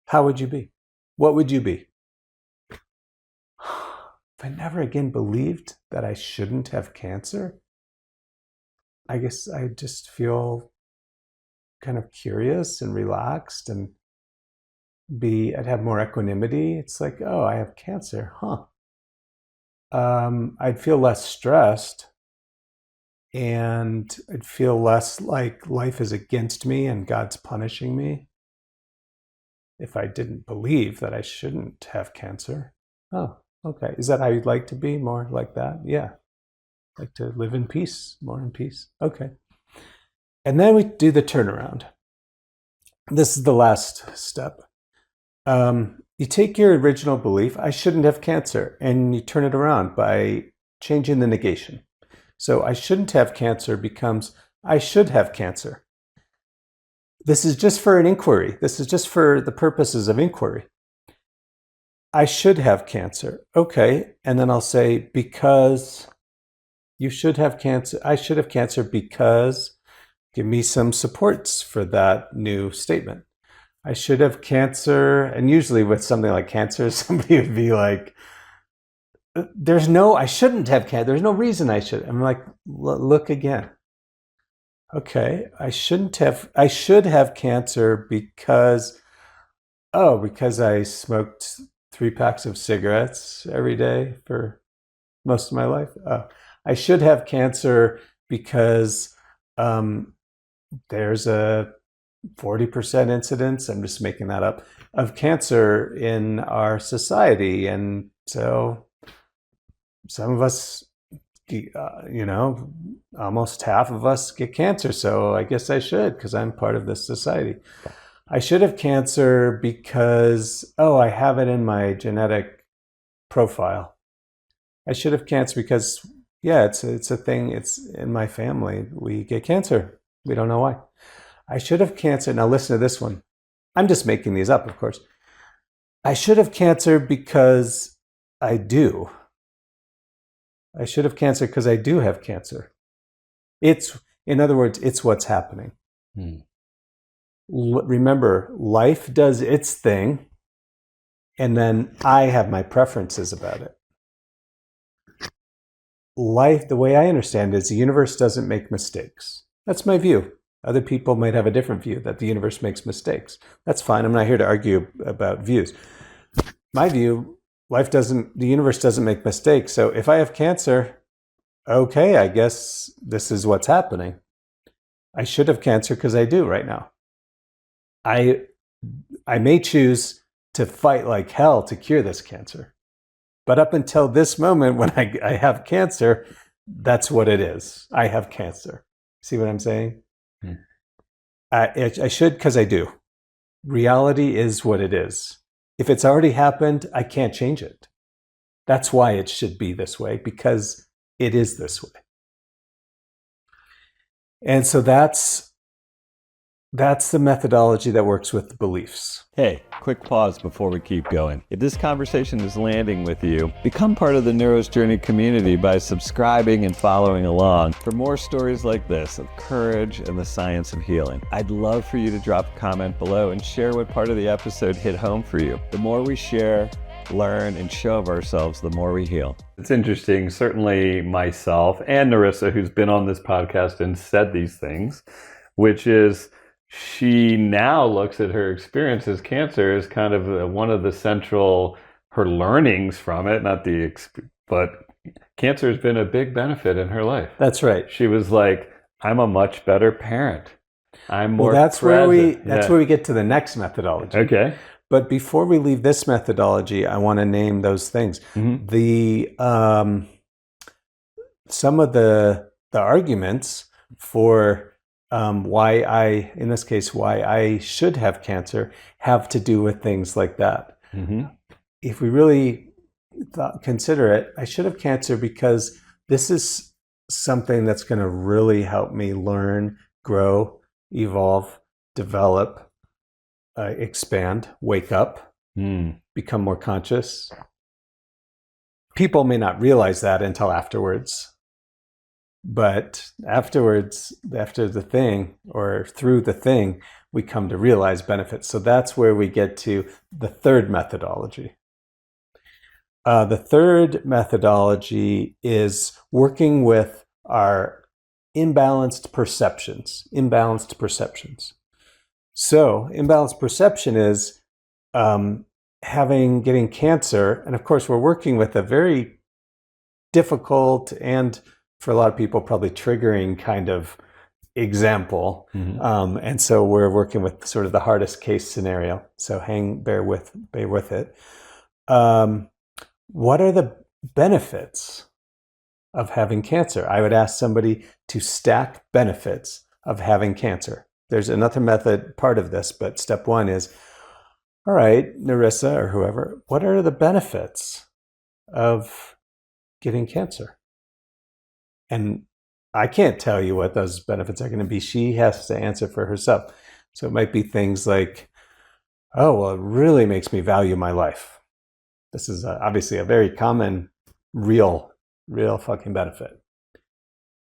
how would you be? What would you be? If I never again believed that I shouldn't have cancer, I guess I just feel kind of curious and relaxed and I'd have more equanimity. It's like, oh, I have cancer, huh? I'd feel less stressed and I'd feel less like life is against me and God's punishing me if I didn't believe that I shouldn't have cancer. Oh, okay. Is that how you'd like to be? More like that? Yeah. Like to live in peace, more in peace. Okay. And then we do the turnaround. This is the last step. You take your original belief, I shouldn't have cancer, and you turn it around by changing the negation. So I shouldn't have cancer becomes I should have cancer. This is just for an inquiry. This is just for the purposes of inquiry. I should have cancer. Okay. And then I'll say, because you should have cancer, I should have cancer because, give me some supports for that new statement. I should have cancer. And usually with something like cancer, somebody would be like, I shouldn't have cancer. There's no reason I should. I'm like, look again. Okay, I should have cancer because I smoked 3 packs of cigarettes every day for most of my life. I should have cancer because there's a 40% incidence, I'm just making that up, of cancer in our society. And so some of us, almost half of us get cancer. So I guess I should, because I'm part of this society. I should have cancer because, I have it in my genetic profile. I should have cancer because, it's a thing. It's in my family. We get cancer. We don't know why. I should have cancer. Now listen to this one. I'm just making these up, of course. I should have cancer because I do. I should have cancer because I do have cancer. In other words, it's what's happening. Remember, life does its thing, and then I have my preferences about it. Life, the way I understand it, is the universe doesn't make mistakes. That's my view. Other people might have a different view, that the universe makes mistakes. That's fine. I'm not here to argue about views. My view, the universe doesn't make mistakes. So if I have cancer, okay, I guess this is what's happening. I should have cancer because I do right now. I may choose to fight like hell to cure this cancer. But up until this moment when I have cancer, that's what it is. I have cancer. See what I'm saying? I should because I do. Reality is what it is. If it's already happened, I can't change it. That's why it should be this way, because it is this way. And so that's the methodology that works with the beliefs. Hey, quick pause before we keep going. If this conversation is landing with you, become part of the Neuro's Journey community by subscribing and following along for more stories like this of courage and the science of healing. I'd love for you to drop a comment below and share what part of the episode hit home for you. The more we share, learn, and show of ourselves, the more we heal. It's interesting, certainly myself and Narissa, who's been on this podcast and said these things, which is she now looks at her experience as cancer as kind of one of the central, her learnings from it, but cancer has been a big benefit in her life. That's right. She was like, I'm a much better parent. I'm more that's present. Where we get to the next methodology. Okay. But before we leave this methodology, I want to name those things. Mm-hmm. Some of the arguments for in this case, why I should have cancer, have to do with things like that. Mm-hmm. If we really consider it, I should have cancer because this is something that's going to really help me learn, grow, evolve, develop, expand, wake up, become more conscious. People may not realize that until afterwards. But afterwards, after the thing or through the thing, we come to realize benefits. So that's where we get to the third methodology. The third methodology is working with our imbalanced perceptions. So imbalanced perception is getting cancer. And of course, we're working with a very difficult and for a lot of people probably triggering kind of example. And so we're working with sort of the hardest case scenario. So bear with it. What are the benefits of having cancer? I would ask somebody to stack benefits of having cancer. There's another method part of this, but step one is, all right, Narissa or whoever, what are the benefits of getting cancer? And I can't tell you what those benefits are going to be. She has to answer for herself. So it might be things like, oh, well, it really makes me value my life. This is obviously a very common, real fucking benefit.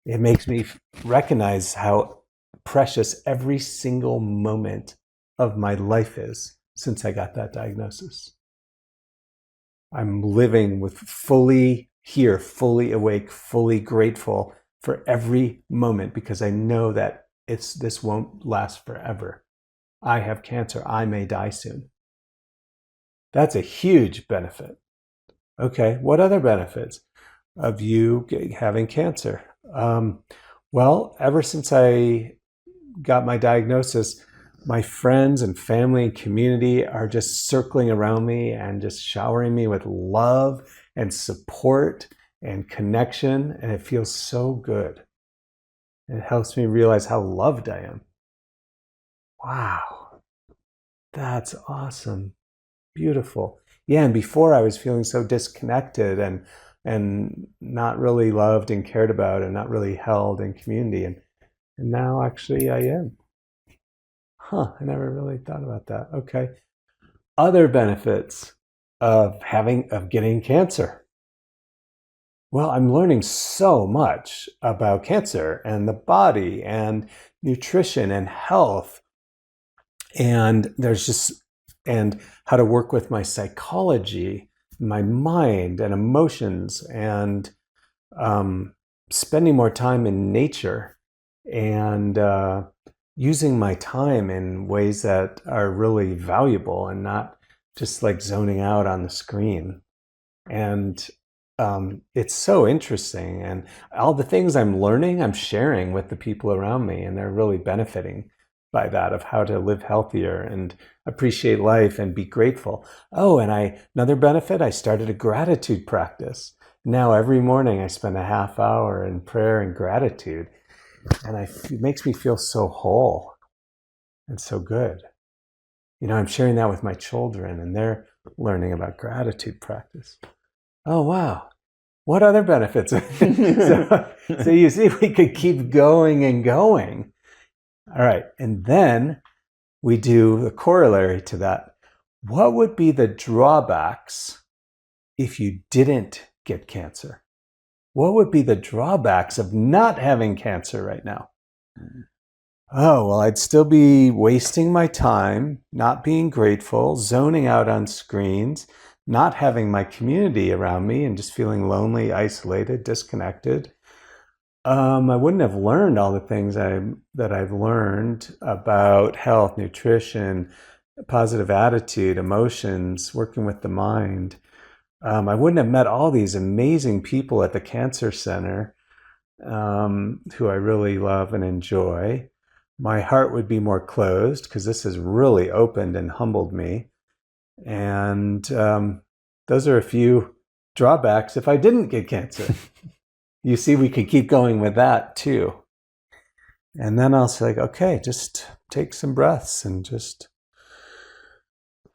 It makes me recognize how precious every single moment of my life is since I got that diagnosis. I'm living with fully here, fully awake, fully grateful for every moment because I know that this won't last forever. I have cancer. I may die soon. That's a huge benefit. Okay, what other benefits of you having cancer? Well, ever since I got my diagnosis, my friends and family and community are just circling around me and just showering me with love and support and connection. And it feels so good. It helps me realize how loved I am. Wow, that's awesome. Beautiful. Yeah, and before I was feeling so disconnected and not really loved and cared about and not really held in community. And now actually I am. I never really thought about that. Okay. Other benefits of getting cancer. Well, I'm learning so much about cancer and the body and nutrition and health. And and how to work with my psychology, my mind and emotions, and spending more time in nature and using my time in ways that are really valuable and not just like zoning out on the screen. And it's so interesting. And all the things I'm learning, I'm sharing with the people around me, and they're really benefiting by that, of how to live healthier and appreciate life and be grateful. Oh, and another benefit, I started a gratitude practice. Now every morning I spend a half hour in prayer and gratitude. And it makes me feel so whole and so good. I'm sharing that with my children, and they're learning about gratitude practice. Oh, wow. What other benefits? So you see, we could keep going and going. All right. And then we do the corollary to that. What would be the drawbacks if you didn't get cancer? What would be the drawbacks of not having cancer right now? Oh, well, I'd still be wasting my time, not being grateful, zoning out on screens, not having my community around me and just feeling lonely, isolated, disconnected. I wouldn't have learned all the things that I've learned about health, nutrition, positive attitude, emotions, working with the mind. I wouldn't have met all these amazing people at the Cancer Center who I really love and enjoy. My heart would be more closed because this has really opened and humbled me. And those are a few drawbacks if I didn't get cancer. You see, we could keep going with that too. And then I'll say, like, okay, just take some breaths and just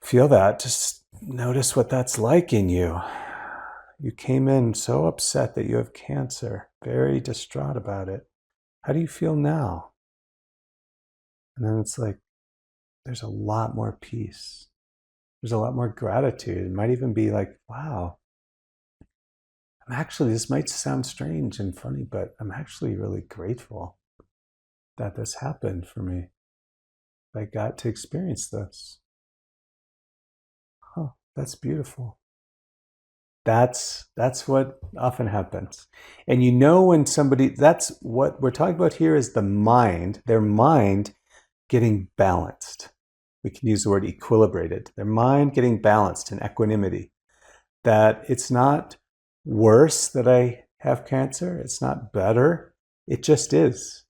feel that. Just notice what that's like in you. You came in so upset that you have cancer, very distraught about it. How do you feel now? And then it's like, there's a lot more peace. There's a lot more gratitude. It might even be like, wow, this might sound strange and funny, but I'm actually really grateful that this happened for me. I got to experience this. Huh, that's beautiful. That's what often happens. And when somebody, that's what we're talking about here, is the mind, their mind getting balanced. We can use the word equilibrated. Their mind getting balanced in equanimity. That it's not worse that I have cancer. It's not better. It just is.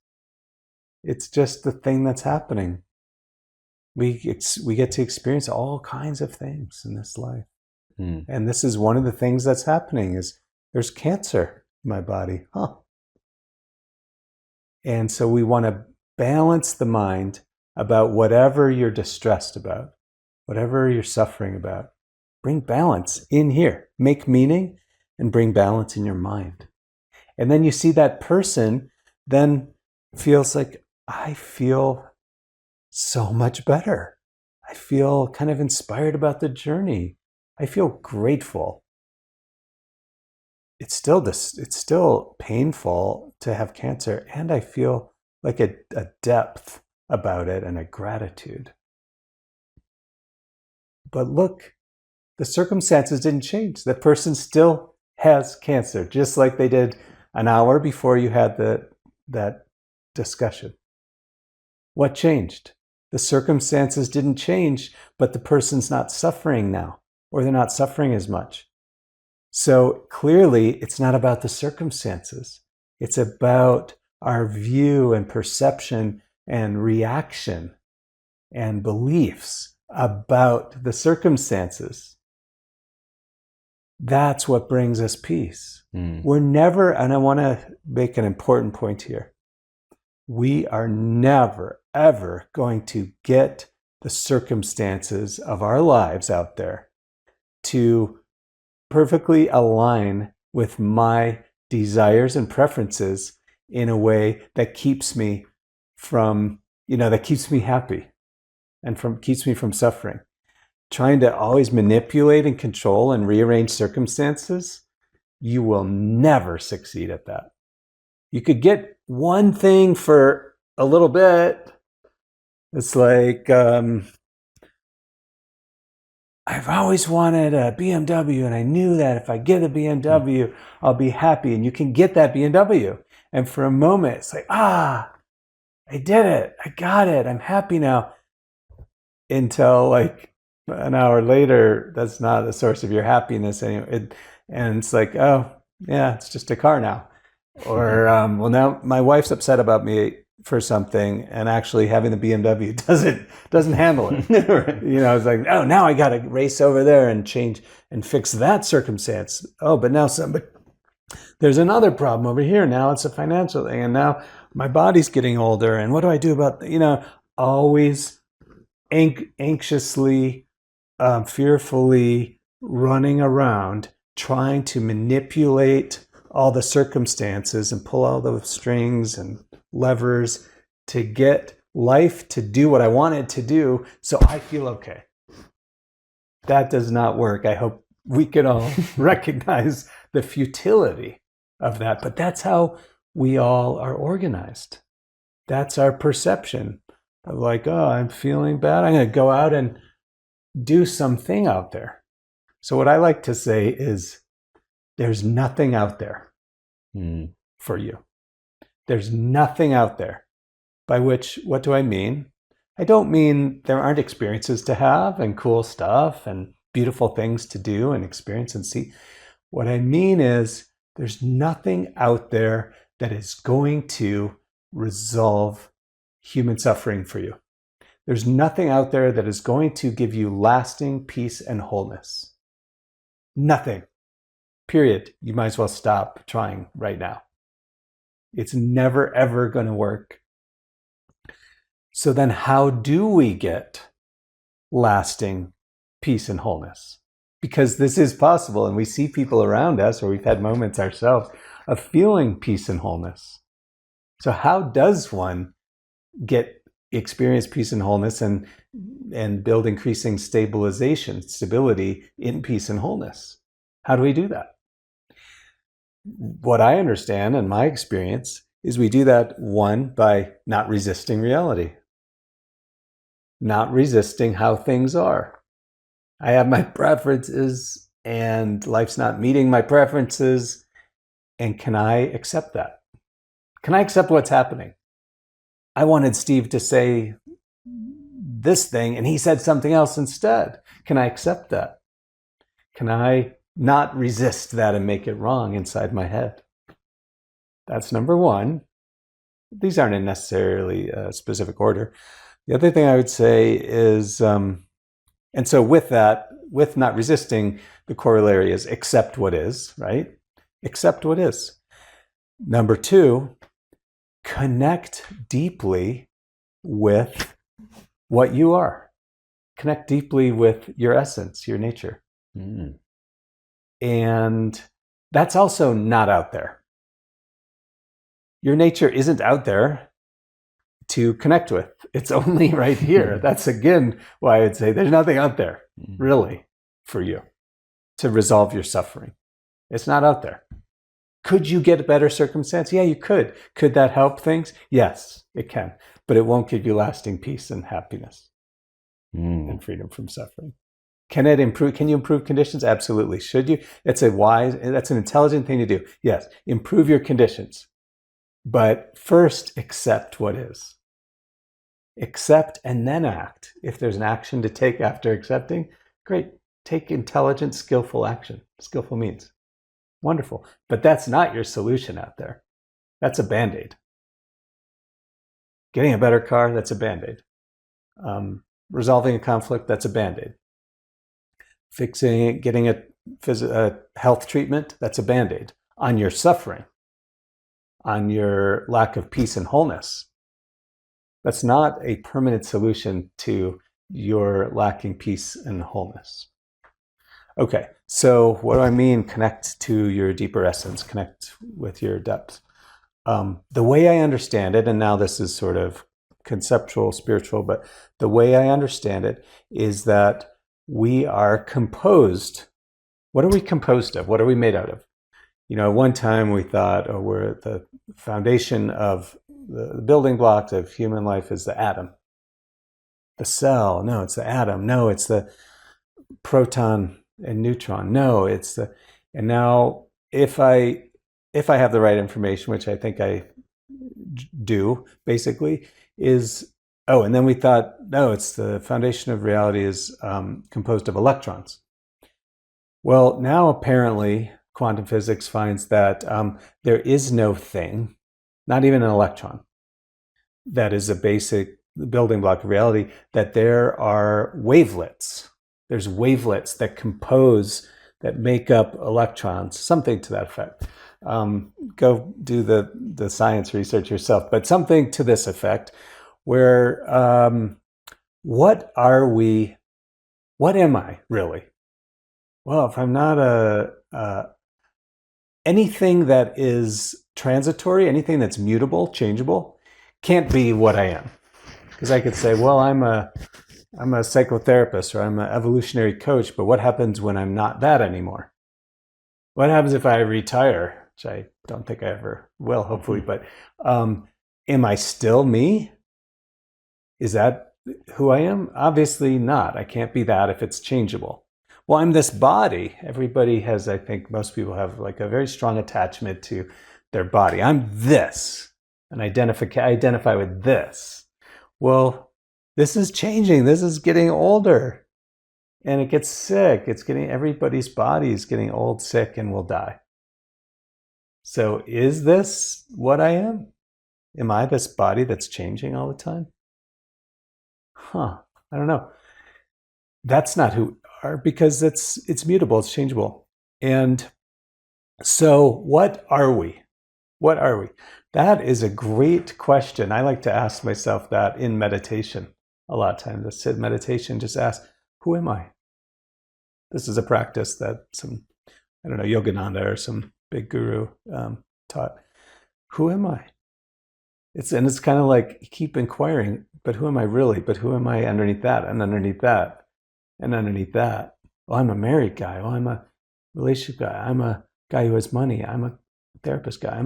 It's just the thing that's happening. We get to experience all kinds of things in this life. And this is one of the things that's happening, is there's cancer in my body. And so we want to balance the mind about whatever you're distressed about, whatever you're suffering about. Bring balance in here. Make meaning and bring balance in your mind. And then you see that person then feels like, I feel so much better. I feel kind of inspired about the journey. I feel grateful. It's still painful to have cancer, and I feel like a depth about it and a gratitude. But look, the circumstances didn't change. The person still has cancer, just like they did an hour before you had that discussion. What changed? The circumstances didn't change, but the person's not suffering now, or they're not suffering as much. So clearly, it's not about the circumstances. It's about our view and perception and reaction and beliefs about the circumstances. That's what brings us peace. We're never, and I want to make an important point here, we are never, ever going to get the circumstances of our lives out there to perfectly align with my desires and preferences in a way that keeps me from, that keeps me happy and keeps me from suffering. Trying to always manipulate and control and rearrange circumstances, you will never succeed at that. You could get one thing for a little bit. It's like, I've always wanted a BMW, and I knew that if I get a BMW, I'll be happy. And you can get that BMW. And for a moment, it's like, I did it. I got it. I'm happy now. Until like an hour later, that's not the source of your happiness anymore. And it's like, oh, yeah, it's just a car now. Or, well, now my wife's upset about me for something, and actually having the BMW doesn't handle it. It's like, oh, now I got to race over there and change and fix that circumstance. Oh, but now there's another problem over here. Now it's a financial thing, and now my body's getting older, and what do I do about, always anxiously, fearfully running around trying to manipulate all the circumstances and pull all those strings and levers to get life to do what I want it to do so I feel okay. That does not work. I hope we can all recognize the futility of that. But that's how we all are organized. That's our perception of like, oh, I'm feeling bad. I'm going to go out and do something out there. So what I like to say is, there's nothing out there for you. There's nothing out there. By which, what do I mean? I don't mean there aren't experiences to have and cool stuff and beautiful things to do and experience and see. What I mean is, there's nothing out there that is going to resolve human suffering for you. There's nothing out there that is going to give you lasting peace and wholeness. Nothing. Period. You might as well stop trying right now. It's never, ever going to work. So then how do we get lasting peace and wholeness? Because this is possible, and we see people around us, or we've had moments ourselves of feeling peace and wholeness. So how does one experience peace and wholeness and build increasing stability in peace and wholeness? How do we do that? What I understand and my experience is we do that, one, by not resisting reality, not resisting how things are. I have my preferences and life's not meeting my preferences. And can I accept that? Can I accept what's happening? I wanted Steve to say this thing and he said something else instead. Can I accept that? Can I not resist that and make it wrong inside my head? That's number one. These aren't in necessarily a specific order. The other thing I would say is, and so with that, with not resisting, the corollary is accept what is, right? Accept what is. Number two, connect deeply with what you are. Connect deeply with your essence, your nature. Mm. And that's also not out there. Your nature isn't out there to connect with. It's only right here. That's again why I would say there's nothing out there really for you to resolve your suffering. It's not out there. Could you get a better circumstance? Yeah, you could. Could that help things? Yes, it can. But it won't give you lasting peace and happiness and freedom from suffering. Can it improve? Can you improve conditions? Absolutely. Should you? That's an intelligent thing to do. Yes, improve your conditions. But first, accept what is. Accept and then act. If there's an action to take after accepting, great. Take intelligent, skillful action. Skillful means. Wonderful. But that's not your solution out there. That's a Band-Aid. Getting a better car, that's a Band-Aid. Resolving a conflict, that's a Band-Aid. Fixing it, getting a health treatment, that's a Band-Aid on your suffering, on your lack of peace and wholeness. That's not a permanent solution to your lacking peace and wholeness. Okay, so what do I mean connect to your deeper essence, connect with your depth? The way I understand it, and now this is sort of conceptual, spiritual, but the way I understand it is that we are composed. What are we composed of? What are we made out of? You know, at one time we thought, oh, we're the foundation of the building blocks of human life is the atom. The cell, no, it's the atom. No, it's the proton and neutron. No, it's the, and now if I have the right information, which I think I do, basically, is, oh, and then we thought, no, it's the foundation of reality is composed of electrons. Well, now apparently quantum physics finds that there is no thing, not even an electron, that is a basic building block of reality, that there are wavelets. There's wavelets that compose, that make up electrons, something to that effect. Go do the science research yourself, but something to this effect, where what are we, what am I really? Well, if I'm not anything that is transitory, anything that's mutable, changeable, can't be what I am. Because I could say, well, I'm a psychotherapist or I'm an evolutionary coach, but what happens when I'm not that anymore? What happens if I retire? Which I don't think I ever will, hopefully, but am I still me? Is that who I am? Obviously not. I can't be that if it's changeable. Well, I'm this body. Everybody has, I think most people have like a very strong attachment to their body. I'm this, and identify with this. Well, this is changing. This is getting older, and it gets sick. Everybody's body is getting old, sick, and will die. So is this what I am? Am I this body that's changing all the time? I don't know. That's not who we are, because it's mutable, it's changeable. And so what are we? What are we? That is a great question. I like to ask myself that in meditation a lot of times. I sit in meditation, just ask, who am I? This is a practice that some, I don't know, Yogananda or some big guru taught. Who am I? It's kind of like you keep inquiring, but who am I really? But who am I underneath that and underneath that and underneath that? Oh, I'm a married guy. Oh, I'm a relationship guy. I'm a guy who has money. I'm a therapist guy.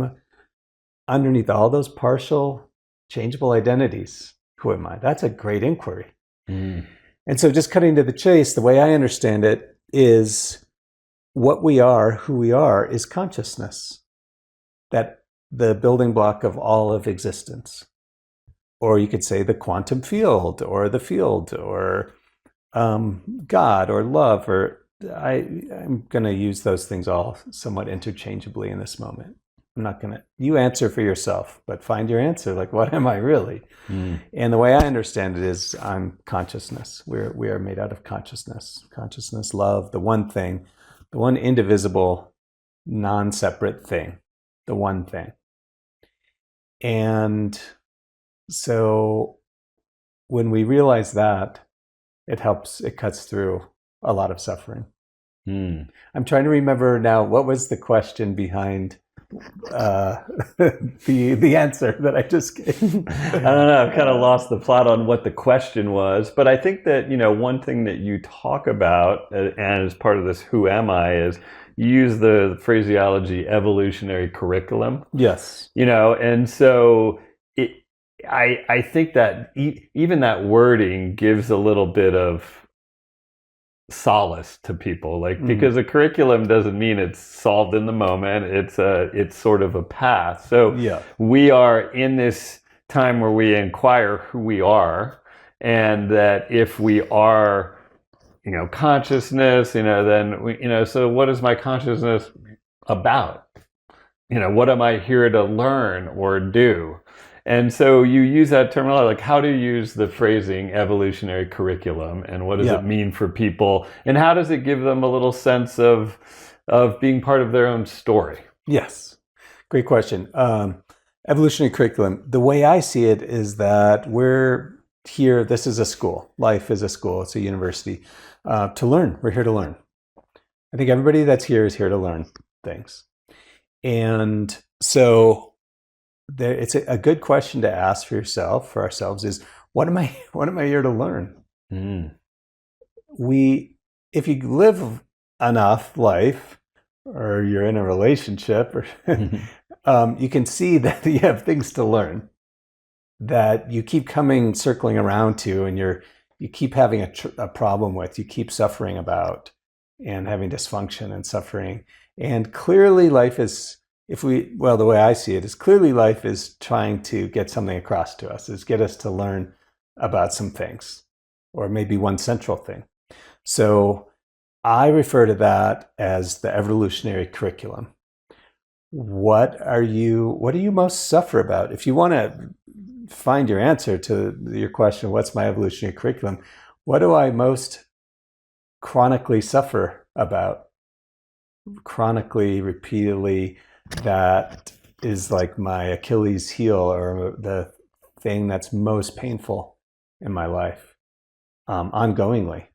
Underneath all those partial, changeable identities. Who am I? That's a great inquiry. Mm. And so, just cutting to the chase, the way I understand it is what we are, who we are, is consciousness. That the building block of all of existence. Or you could say the quantum field, or the field, or God, or love, or I'm going to use those things all somewhat interchangeably in this moment. I'm not going to, you answer for yourself, but find your answer. Like, what am I really? Mm. And the way I understand it is I'm consciousness. We are made out of consciousness. Consciousness, love, the one thing, the one indivisible, non-separate thing, the one thing. And so when we realize that, it cuts through a lot of suffering. Mm. I'm trying to remember now, what was the question behind the answer that I just gave? I don't know. I've kind of lost the plot on what the question was, but I think that, one thing that you talk about, and as part of this "Who am I," is you use the phraseology evolutionary curriculum. Yes. And so I think that even that wording gives a little bit of solace to people, because a curriculum doesn't mean it's solved in the moment. It's sort of a path. So Yeah. we are in this time where we inquire who we are, and that if we are, consciousness, then so what is my consciousness about? What am I here to learn or do? And so you use that terminology, like how to use the phrasing evolutionary curriculum, and what does it mean for people, and how does it give them a little sense of being part of their own story? Yes. Great question. Evolutionary curriculum, the way I see it is that we're here, this is a school. Life is a school. It's a university. To learn. We're here to learn. I think everybody that's here is here to learn things. And so it's a good question to ask for yourself, for ourselves, is what am I here to learn? Mm. If you live enough life, or you're in a relationship, or you can see that you have things to learn that you keep circling around to, and you keep having a problem with, you keep suffering about, and having dysfunction and suffering. And clearly life is, the way I see it is, clearly life is trying to get something across to us, is get us to learn about some things, or maybe one central thing. So I refer to that as the evolutionary curriculum. What do you most suffer about? If you want to find your answer to your question, what's my evolutionary curriculum? What do I most chronically suffer about? Chronically, repeatedly, that is like my Achilles heel, or the thing that's most painful in my life, ongoingly.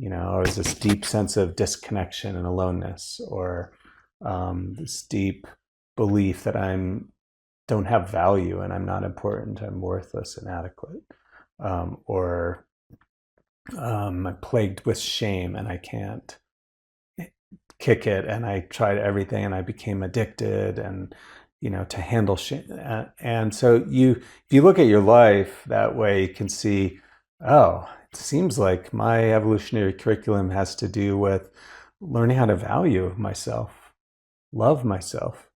Or is this deep sense of disconnection and aloneness, or this deep belief that don't have value and I'm not important, I'm worthless, inadequate, or I'm plagued with shame and I can't kick it, and I tried everything and I became addicted, and to handle shame. And so if you look at your life that way, you can see, oh, it seems like my evolutionary curriculum has to do with learning how to value myself, love myself,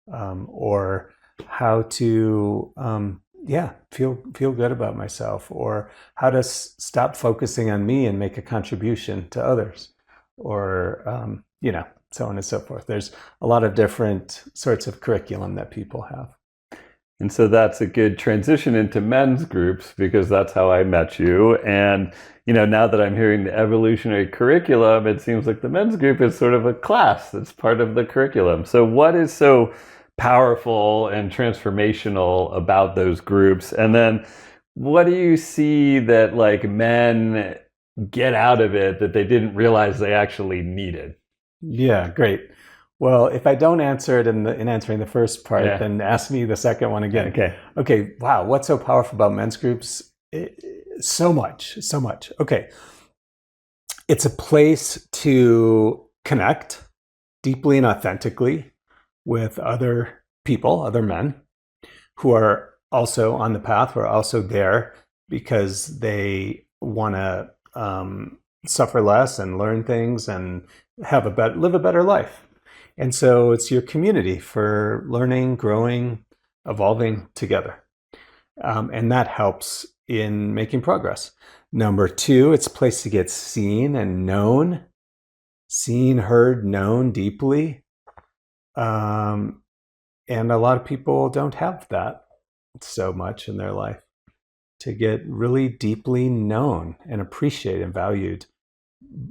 or how to feel good about myself, or how to stop focusing on me and make a contribution to others, or so on and so forth. There's a lot of different sorts of curriculum that people have. And so that's a good transition into men's groups, because that's how I met you. And, now that I'm hearing the evolutionary curriculum, it seems like the men's group is sort of a class that's part of the curriculum. So what is so powerful and transformational about those groups? And then what do you see that like men get out of it that they didn't realize they actually needed? Yeah, great. Well, if I don't answer it in answering the first part, Yeah. then ask me the second one again. Okay. Okay, wow, what's so powerful about men's groups? So much, so much. Okay, it's a place to connect deeply and authentically with other people, other men who are also on the path, who are also there because they want to suffer less and learn things and live a better life. And so it's your community for learning, growing, evolving together. And that helps in making progress. Number two, it's a place to get seen and known, seen, heard, known deeply. Um, and a lot of people don't have that so much in their life to get really deeply known and appreciated and valued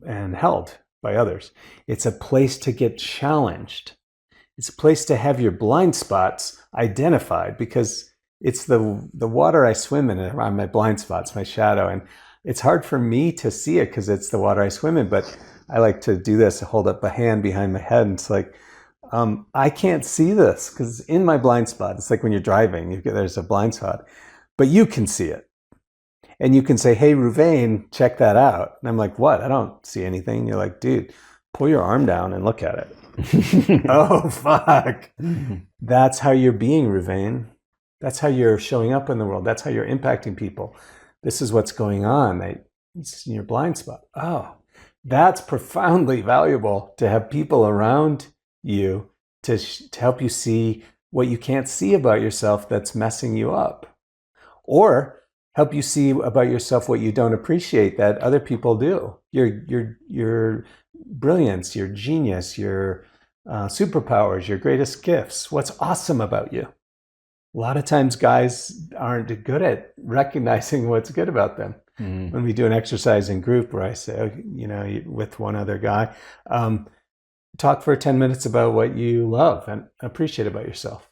and held by others. It's a place to get challenged. It's a place to have your blind spots identified because it's the water I swim in around my blind spots, my shadow. And it's hard for me to see it because it's the water I swim in. But I like to do this, hold up a hand behind my head. And it's like, I can't see this because in my blind spot, it's like when you're driving, there's a blind spot, but you can see it. And you can say, hey, Reuvain, check that out. And I'm like, what? I don't see anything. You're like, dude, pull your arm down and look at it. Oh, fuck. That's how you're being, Reuvain. That's how you're showing up in the world. That's how you're impacting people. This is what's going on. It's in your blind spot. Oh, that's profoundly valuable to have people around you to help you see what you can't see about yourself that's messing you up. Or help you see about yourself what you don't appreciate that other people do. Your brilliance, your genius, your superpowers, your greatest gifts. What's awesome about you? A lot of times guys aren't good at recognizing what's good about them. Mm. When we do an exercise in group where I say, with one other guy, talk for 10 minutes about what you love and appreciate about yourself.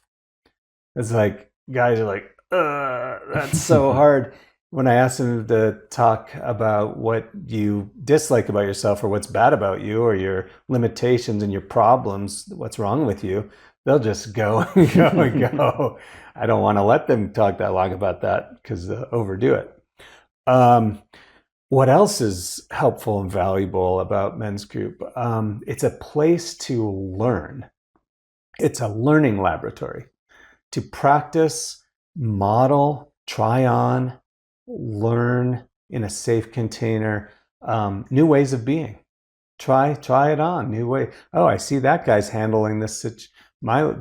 It's like, guys are like, that's so hard. When I ask them to talk about what you dislike about yourself or what's bad about you or your limitations and your problems, what's wrong with you, they'll just go and go and go. I don't want to let them talk that long about that because they'll overdo it. What else is helpful and valuable about men's group? It's a place to learn. It's a learning laboratory to practice, model, try on, learn in a safe container, new ways of being. Try it on, new way. Oh, I see that guy's handling the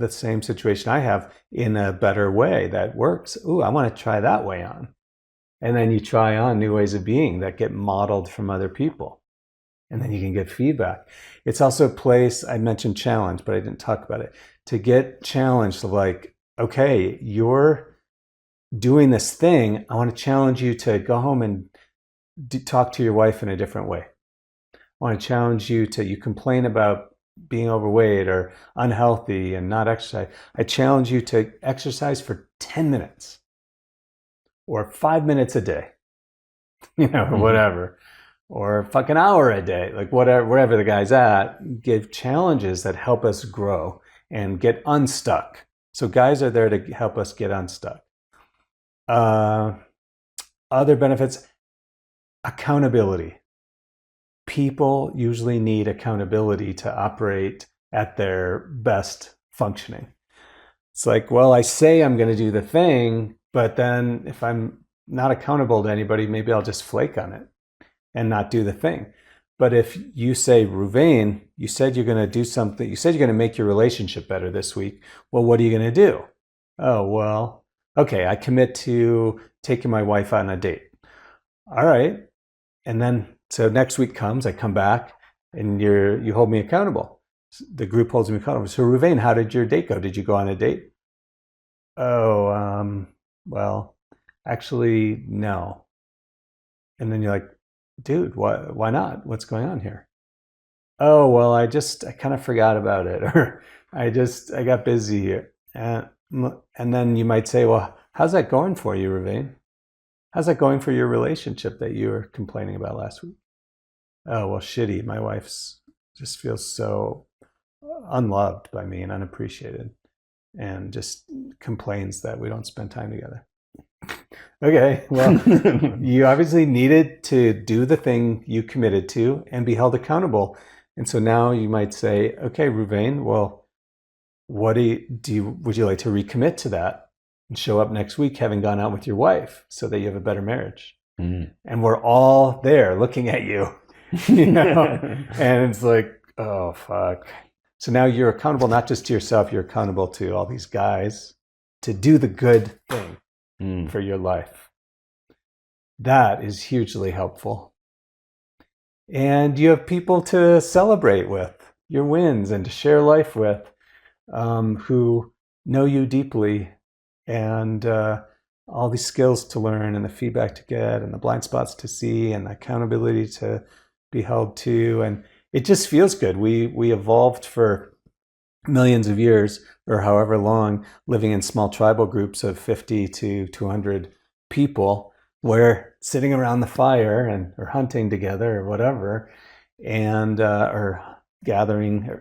same situation I have in a better way that works. Ooh, I want to try that way on. And then you try on new ways of being that get modeled from other people. And then you can get feedback. It's also a place, I mentioned challenge, but I didn't talk about it. To get challenged, like, okay, you're doing this thing. I want to challenge you to go home and talk to your wife in a different way. I want to challenge you you complain about being overweight or unhealthy and not exercise. I challenge you to exercise for 10 minutes or 5 minutes a day, whatever, or a fucking hour a day, like wherever the guy's at. Give challenges that help us grow and get unstuck. So guys are there to help us get unstuck. Other benefits, accountability. People usually need accountability to operate at their best functioning. It's like, well, I say I'm going to do the thing, but then if I'm not accountable to anybody, maybe I'll just flake on it and not do the thing. But if you say, Reuvain, you said you're going to do something, you said you're going to make your relationship better this week. Well, what are you going to do? Oh, well, okay, I commit to taking my wife on a date. All right. And then, so next week comes, I come back and you hold me accountable. The group holds me accountable. So Reuvain, how did your date go? Did you go on a date? Oh, well, actually, no. And then you're like, dude, why not? What's going on here? Oh, well, I kind of forgot about it. Or I got busy here. And and then you might say, well, how's that going for you, Reuvain? How's that going for your relationship that you were complaining about last week? Oh, well, shitty. My wife's just feels so unloved by me and unappreciated, and just complains that we don't spend time together. Okay, well, you obviously needed to do the thing you committed to and be held accountable. And so now you might say, okay, Reuvain, well, what would you like to recommit to that and show up next week having gone out with your wife so that you have a better marriage? Mm. And we're all there looking at you, and it's like, oh, fuck. So now you're accountable not just to yourself, you're accountable to all these guys to do the good thing for your life. That is hugely helpful. And you have people to celebrate with your wins and to share life with, who know you deeply, and all these skills to learn and the feedback to get and the blind spots to see and the accountability to be held to. And it just feels good. We evolved for millions of years or however long living in small tribal groups of 50 to 200 people, where sitting around the fire and or hunting together or whatever, and or gathering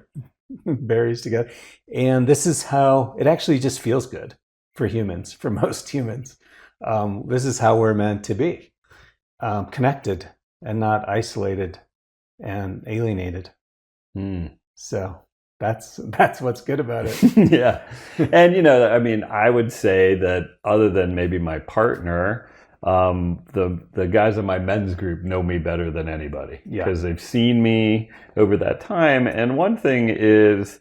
berries together. And this is how it actually just feels good for humans, for most humans. This is how we're meant to be, connected and not isolated and alienated. So that's what's good about it. Yeah. And, I mean, I would say that other than maybe my partner, the guys in my men's group know me better than anybody because they've seen me over that time. And one thing is,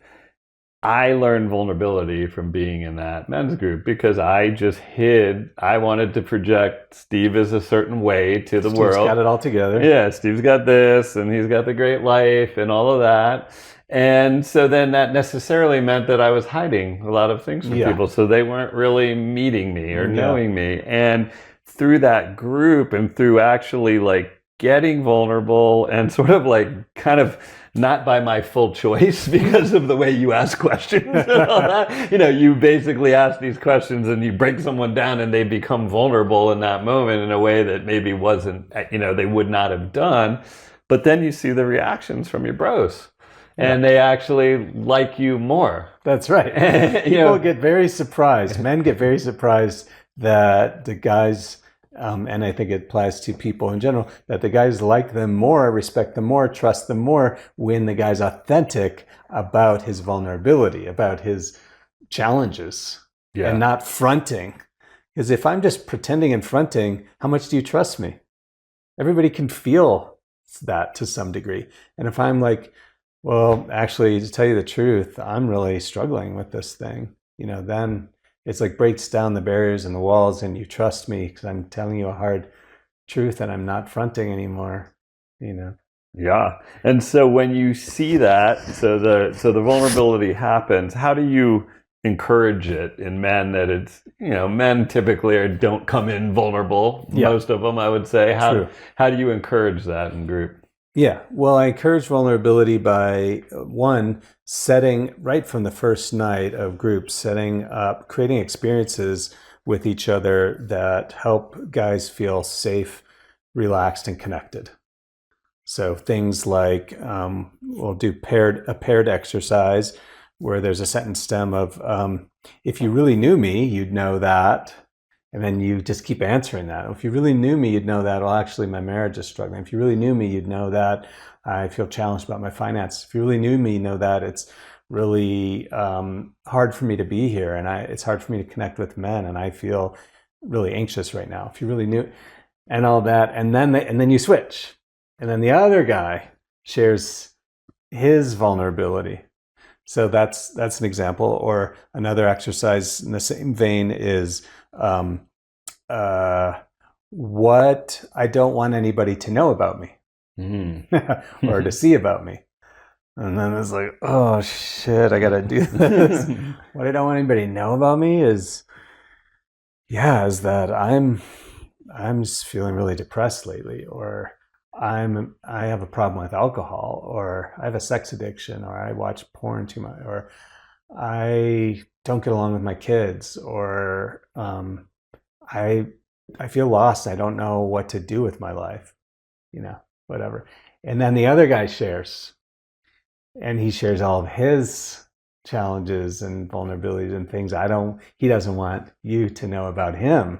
I learned vulnerability from being in that men's group because I just hid. I wanted to project Steve as a certain way to the world. Steve's got it all together. Yeah, Steve's got this and he's got the great life and all of that. And so then that necessarily meant that I was hiding a lot of things from people. So they weren't really meeting me or knowing me. And through that group and through actually like getting vulnerable and sort of like kind of not by my full choice because of the way you ask questions and all that. You basically ask these questions and you break someone down and they become vulnerable in that moment in a way that maybe wasn't, they would not have done. But then you see the reactions from your bros. And they actually like you more. That's right. People get very surprised. Men get very surprised that the guys, and I think it applies to people in general, that the guys like them more, respect them more, trust them more when the guy's authentic about his vulnerability, about his challenges, and not fronting. Because if I'm just pretending and fronting, how much do you trust me? Everybody can feel that to some degree. And if I'm like, well, actually, to tell you the truth, I'm really struggling with this thing, then it's like breaks down the barriers and the walls, and you trust me because I'm telling you a hard truth and I'm not fronting anymore, Yeah. And so when you see that, so the vulnerability happens, how do you encourage it in men that it's, men typically don't come in vulnerable, most of them, I would say. How do you encourage that in group? Yeah, well, I encourage vulnerability by, one, setting right from the first night of groups, setting up, creating experiences with each other that help guys feel safe, relaxed, and connected. So things like we'll do a paired exercise where there's a sentence stem of, if you really knew me, you'd know that. And then you just keep answering that. If you really knew me, you'd know that, well, actually, my marriage is struggling. If you really knew me, you'd know that I feel challenged about my finances. If you really knew me, you know that it's really hard for me to be here. And it's hard for me to connect with men. And I feel really anxious right now. If you really knew, and all that. And then you switch. And then the other guy shares his vulnerability. So that's an example. Or another exercise in the same vein is, what I don't want anybody to know about me or to see about me. And then it's like, oh shit, I gotta do this. What I don't want anybody to know about me is that I'm just feeling really depressed lately, or I have a problem with alcohol, or I have a sex addiction, or I watch porn too much, or I don't get along with my kids, or I I feel lost. I don't know what to do with my life, whatever. And then the other guy shares, and he shares all of his challenges and vulnerabilities and things he doesn't want you to know about him,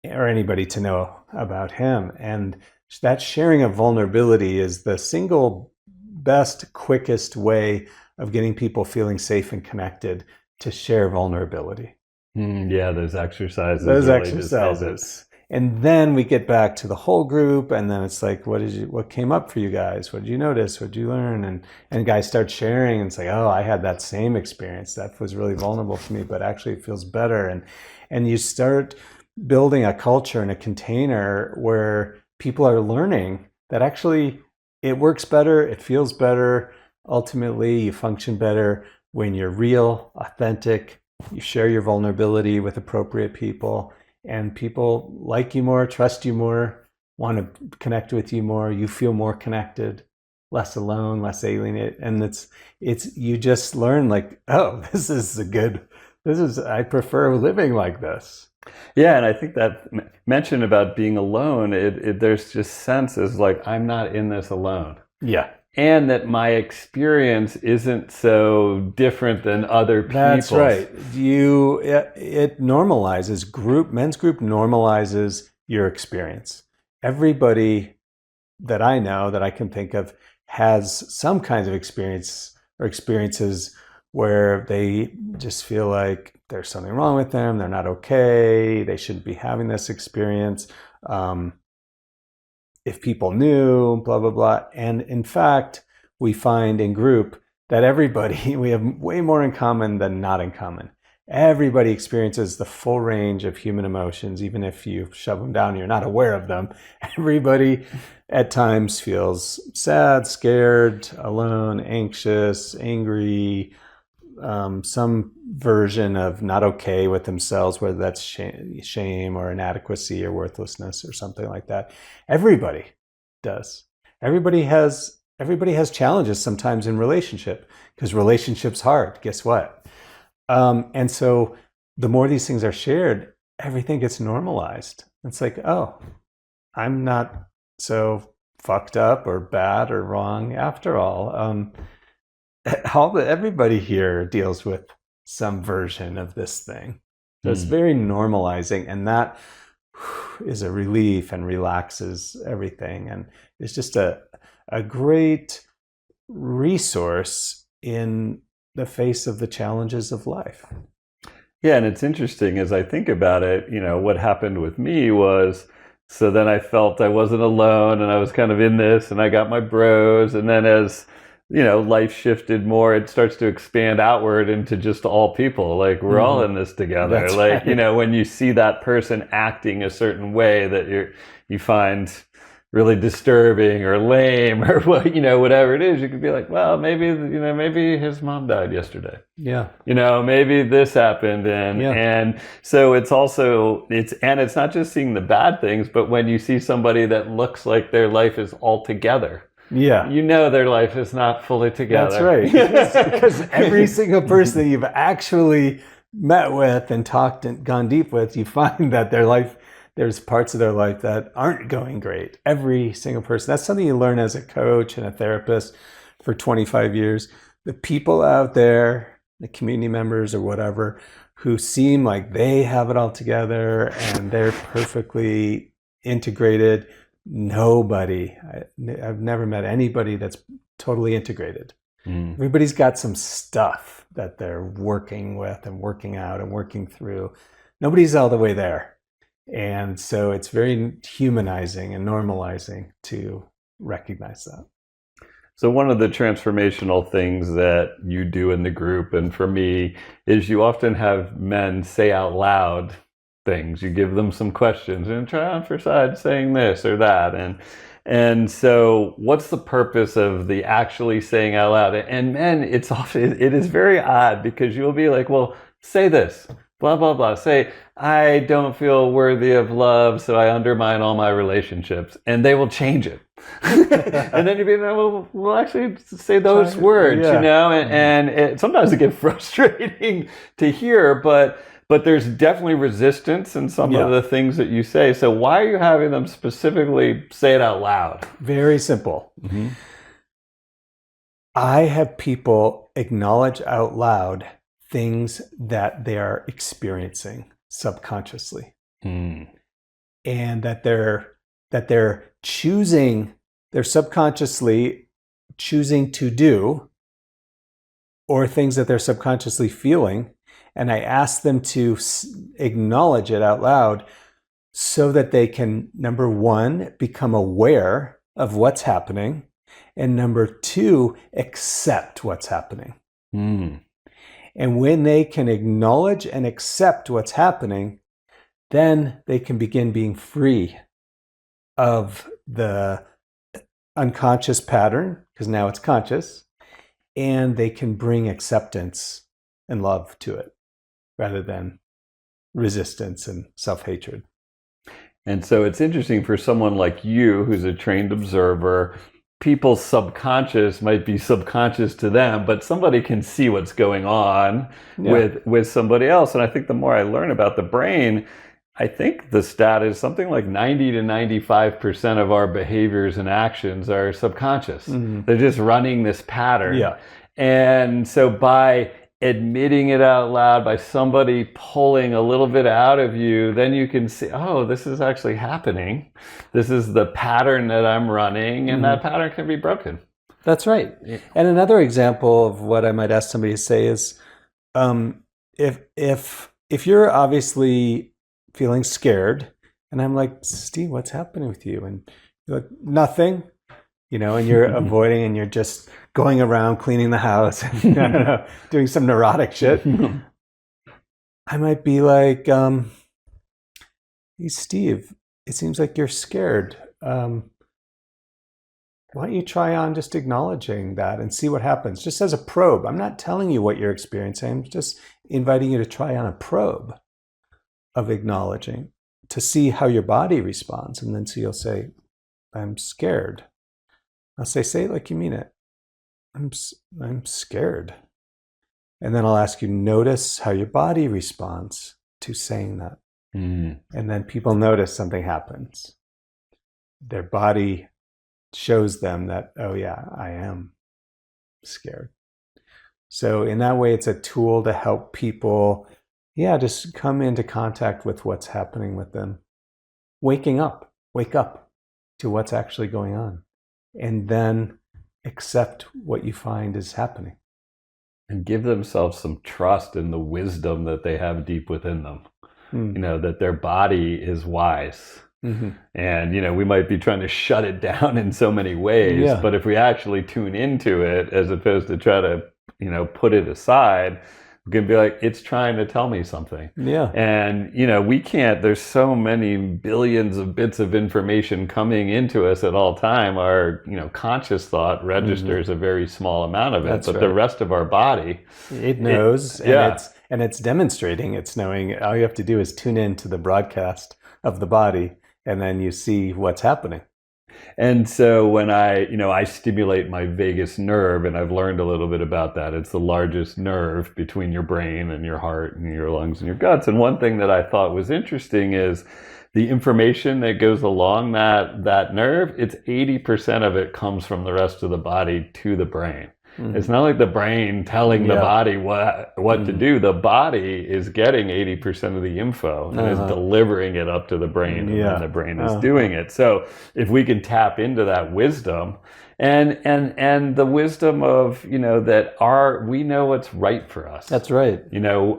or anybody to know about him. And that sharing of vulnerability is the single best, quickest way of getting people feeling safe and connected, to share vulnerability. Yeah, those exercises. Those really just help it. exercises. And then we get back to the whole group, and then it's like, what came up for you guys? What did you notice? What did you learn? And guys start sharing, and it's like, oh, I had that same experience. That was really vulnerable for me, but actually it feels better. And you start building a culture and a container where people are learning that actually it works better, it feels better. Ultimately, you function better when you're real, authentic, you share your vulnerability with appropriate people, and people like you more, trust you more, want to connect with you more. You feel more connected, less alone, less alienated. And it's you just learn, like, oh, I prefer living like this. Yeah, and I think that mention about being alone, there's just senses like I'm not in this alone. Yeah. And that my experience isn't so different than other people's. That's right. It normalizes men's group normalizes your experience. Everybody that I know, that I can think of, has some kinds of experience or experiences where they just feel like there's something wrong with them, they're not okay, they shouldn't be having this experience. If people knew, blah, blah, blah. And in fact, we find in group that we have way more in common than not in common. Everybody experiences the full range of human emotions, even if you shove them down, you're not aware of them. Everybody at times feels sad, scared, alone, anxious, angry, some version of not okay with themselves, whether that's shame or inadequacy or worthlessness or something like that. Everybody does. Everybody has challenges sometimes in relationship, because relationship's hard. Guess what? And so the more these things are shared, everything gets normalized. It's like, oh, I'm not so fucked up or bad or wrong after all. Everybody here deals with some version of this thing. So it's very normalizing, and that is a relief and relaxes everything. And it's just a great resource in the face of the challenges of life. Yeah, and it's interesting as I think about it, what happened with me was, so then I felt I wasn't alone, and I was kind of in this, and I got my bros, and then as life shifted more, it starts to expand outward into just all people. Like, we're all in this together. That's like, right. When you see that person acting a certain way that you find really disturbing or lame or whatever it is, you could be like, well, maybe his mom died yesterday. Yeah. Maybe this happened. And so it's not just seeing the bad things, but when you see somebody that looks like their life is all together, yeah, their life is not fully together. That's right. Because every single person that you've actually met with and talked and gone deep with, you find that there's parts of their life that aren't going great. Every single person. That's something you learn as a coach and a therapist for 25 years. The people out there, the community members or whatever, who seem like they have it all together and they're perfectly integrated. I've never met anybody that's totally integrated. Everybody's got some stuff that they're working with and working out and working through. Nobody's all the way there. And so it's very humanizing and normalizing to recognize that. So one of the transformational things that you do in the group, and for me, is you often have men say out loud things. You give them some questions and try on for side saying this or that. And so what's the purpose of the actually saying out loud? And men, it is very odd, because you'll be like, well, say this. blah, blah, blah. Say, I don't feel worthy of love, so I undermine all my relationships. And they will change it. And then you'd be like, well, we'll actually say those words, Yeah. and sometimes it gets frustrating to hear, but there's definitely resistance in some of Yeah. the things that you say. So why are you having them specifically say it out loud? Very simple. I have people acknowledge out loud things that they are experiencing subconsciously, Mm. and that they're choosing, they're subconsciously choosing to do, or things that they're subconsciously feeling, and I ask them to acknowledge it out loud so that they can, number one, become aware of what's happening, and number two, accept what's happening. Mm. And when they can acknowledge and accept what's happening, then they can begin being free of the unconscious pattern, because now it's conscious, and they can bring acceptance and love to it rather than resistance and self-hatred. And so it's interesting for someone like you, who's a trained observer, people's subconscious might be subconscious to them, but somebody can see what's going on with somebody else. And I think the more I learn about the brain, I think the stat is something like 90 to 95% of our behaviors and actions are subconscious. Mm-hmm. They're just running this pattern. Yeah. And so by admitting it out loud, by somebody pulling a little bit out of you, then you can see, oh, this is actually happening. This is the pattern that I'm running, and that pattern can be broken. That's right. Yeah. And another example of what I might ask somebody to say is, if you're obviously feeling scared, and I'm like, Steve, what's happening with you? And you're like, nothing, and you're avoiding, and you're just going around cleaning the house, and, I don't know, doing some neurotic shit. I might be like, hey, Steve, it seems like you're scared. Why don't you try on just acknowledging that and see what happens, just as a probe? I'm not telling you what you're experiencing. I'm just inviting you to try on a probe of acknowledging to see how your body responds. And then so you'll say, I'm scared. I'll say it like you mean it. I'm scared. And then I'll ask you, notice how your body responds to saying that. And then people notice something happens. Their body shows them that, oh yeah, I am scared. So in that way, it's a tool to help people, just come into contact with what's happening with them. Wake up to what's actually going on. And then accept what you find is happening. And give themselves some trust in the wisdom that they have deep within them. That their body is wise. And, we might be trying to shut it down in so many ways, but if we actually tune into it, as opposed to try to, put it aside, we can be like, it's trying to tell me something. And, we can't, there's so many billions of bits of information coming into us at all time. Our, conscious thought registers a very small amount of it. That's but right. The rest of our body, it knows. And it's demonstrating, it's knowing. All you have to do is tune into the broadcast of the body, and then you see what's happening. And so when I stimulate my vagus nerve, and I've learned a little bit about that. It's the largest nerve between your brain and your heart and your lungs and your guts. And one thing that I thought was interesting is the information that goes along that nerve, it's 80% of it comes from the rest of the body to the brain. It's not like the brain telling the body what to do. The body is getting 80% of the info and is delivering it up to the brain, and then the brain is doing it. So if we can tap into that wisdom and the wisdom of, that we know what's right for us. That's right.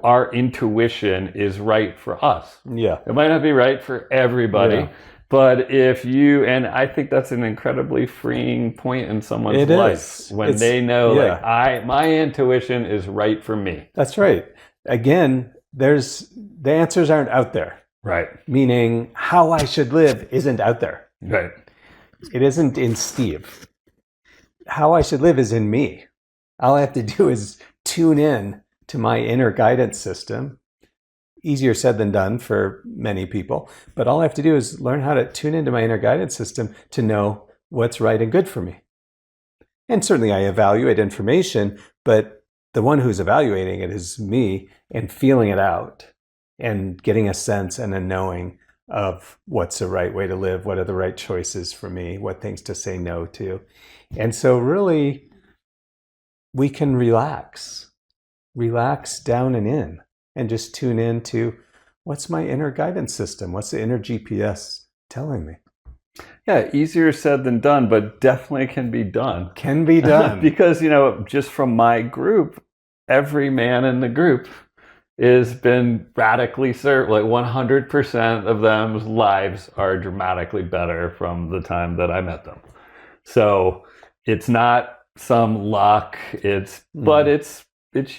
Our intuition is right for us. Yeah. It might not be right for everybody. Yeah. But and I think that's an incredibly freeing point in someone's life when they know, my intuition is right for me. That's right. Again, the answers aren't out there. Right. Meaning how I should live isn't out there. Right. It isn't in Steve. How I should live is in me. All I have to do is tune in to my inner guidance system, easier said than done for many people. But all I have to do is learn how to tune into my inner guidance system to know what's right and good for me. And certainly I evaluate information, but the one who's evaluating it is me, and feeling it out and getting a sense and a knowing of what's the right way to live, what are the right choices for me, what things to say no to. And so really we can relax down and in, and just tune in to what's my inner guidance system? What's the inner GPS telling me? Yeah, easier said than done, but definitely can be done. Can be done. Because, just from my group, every man in the group has been radically served. Like 100% of them's lives are dramatically better from the time that I met them. So it's not some luck, but it's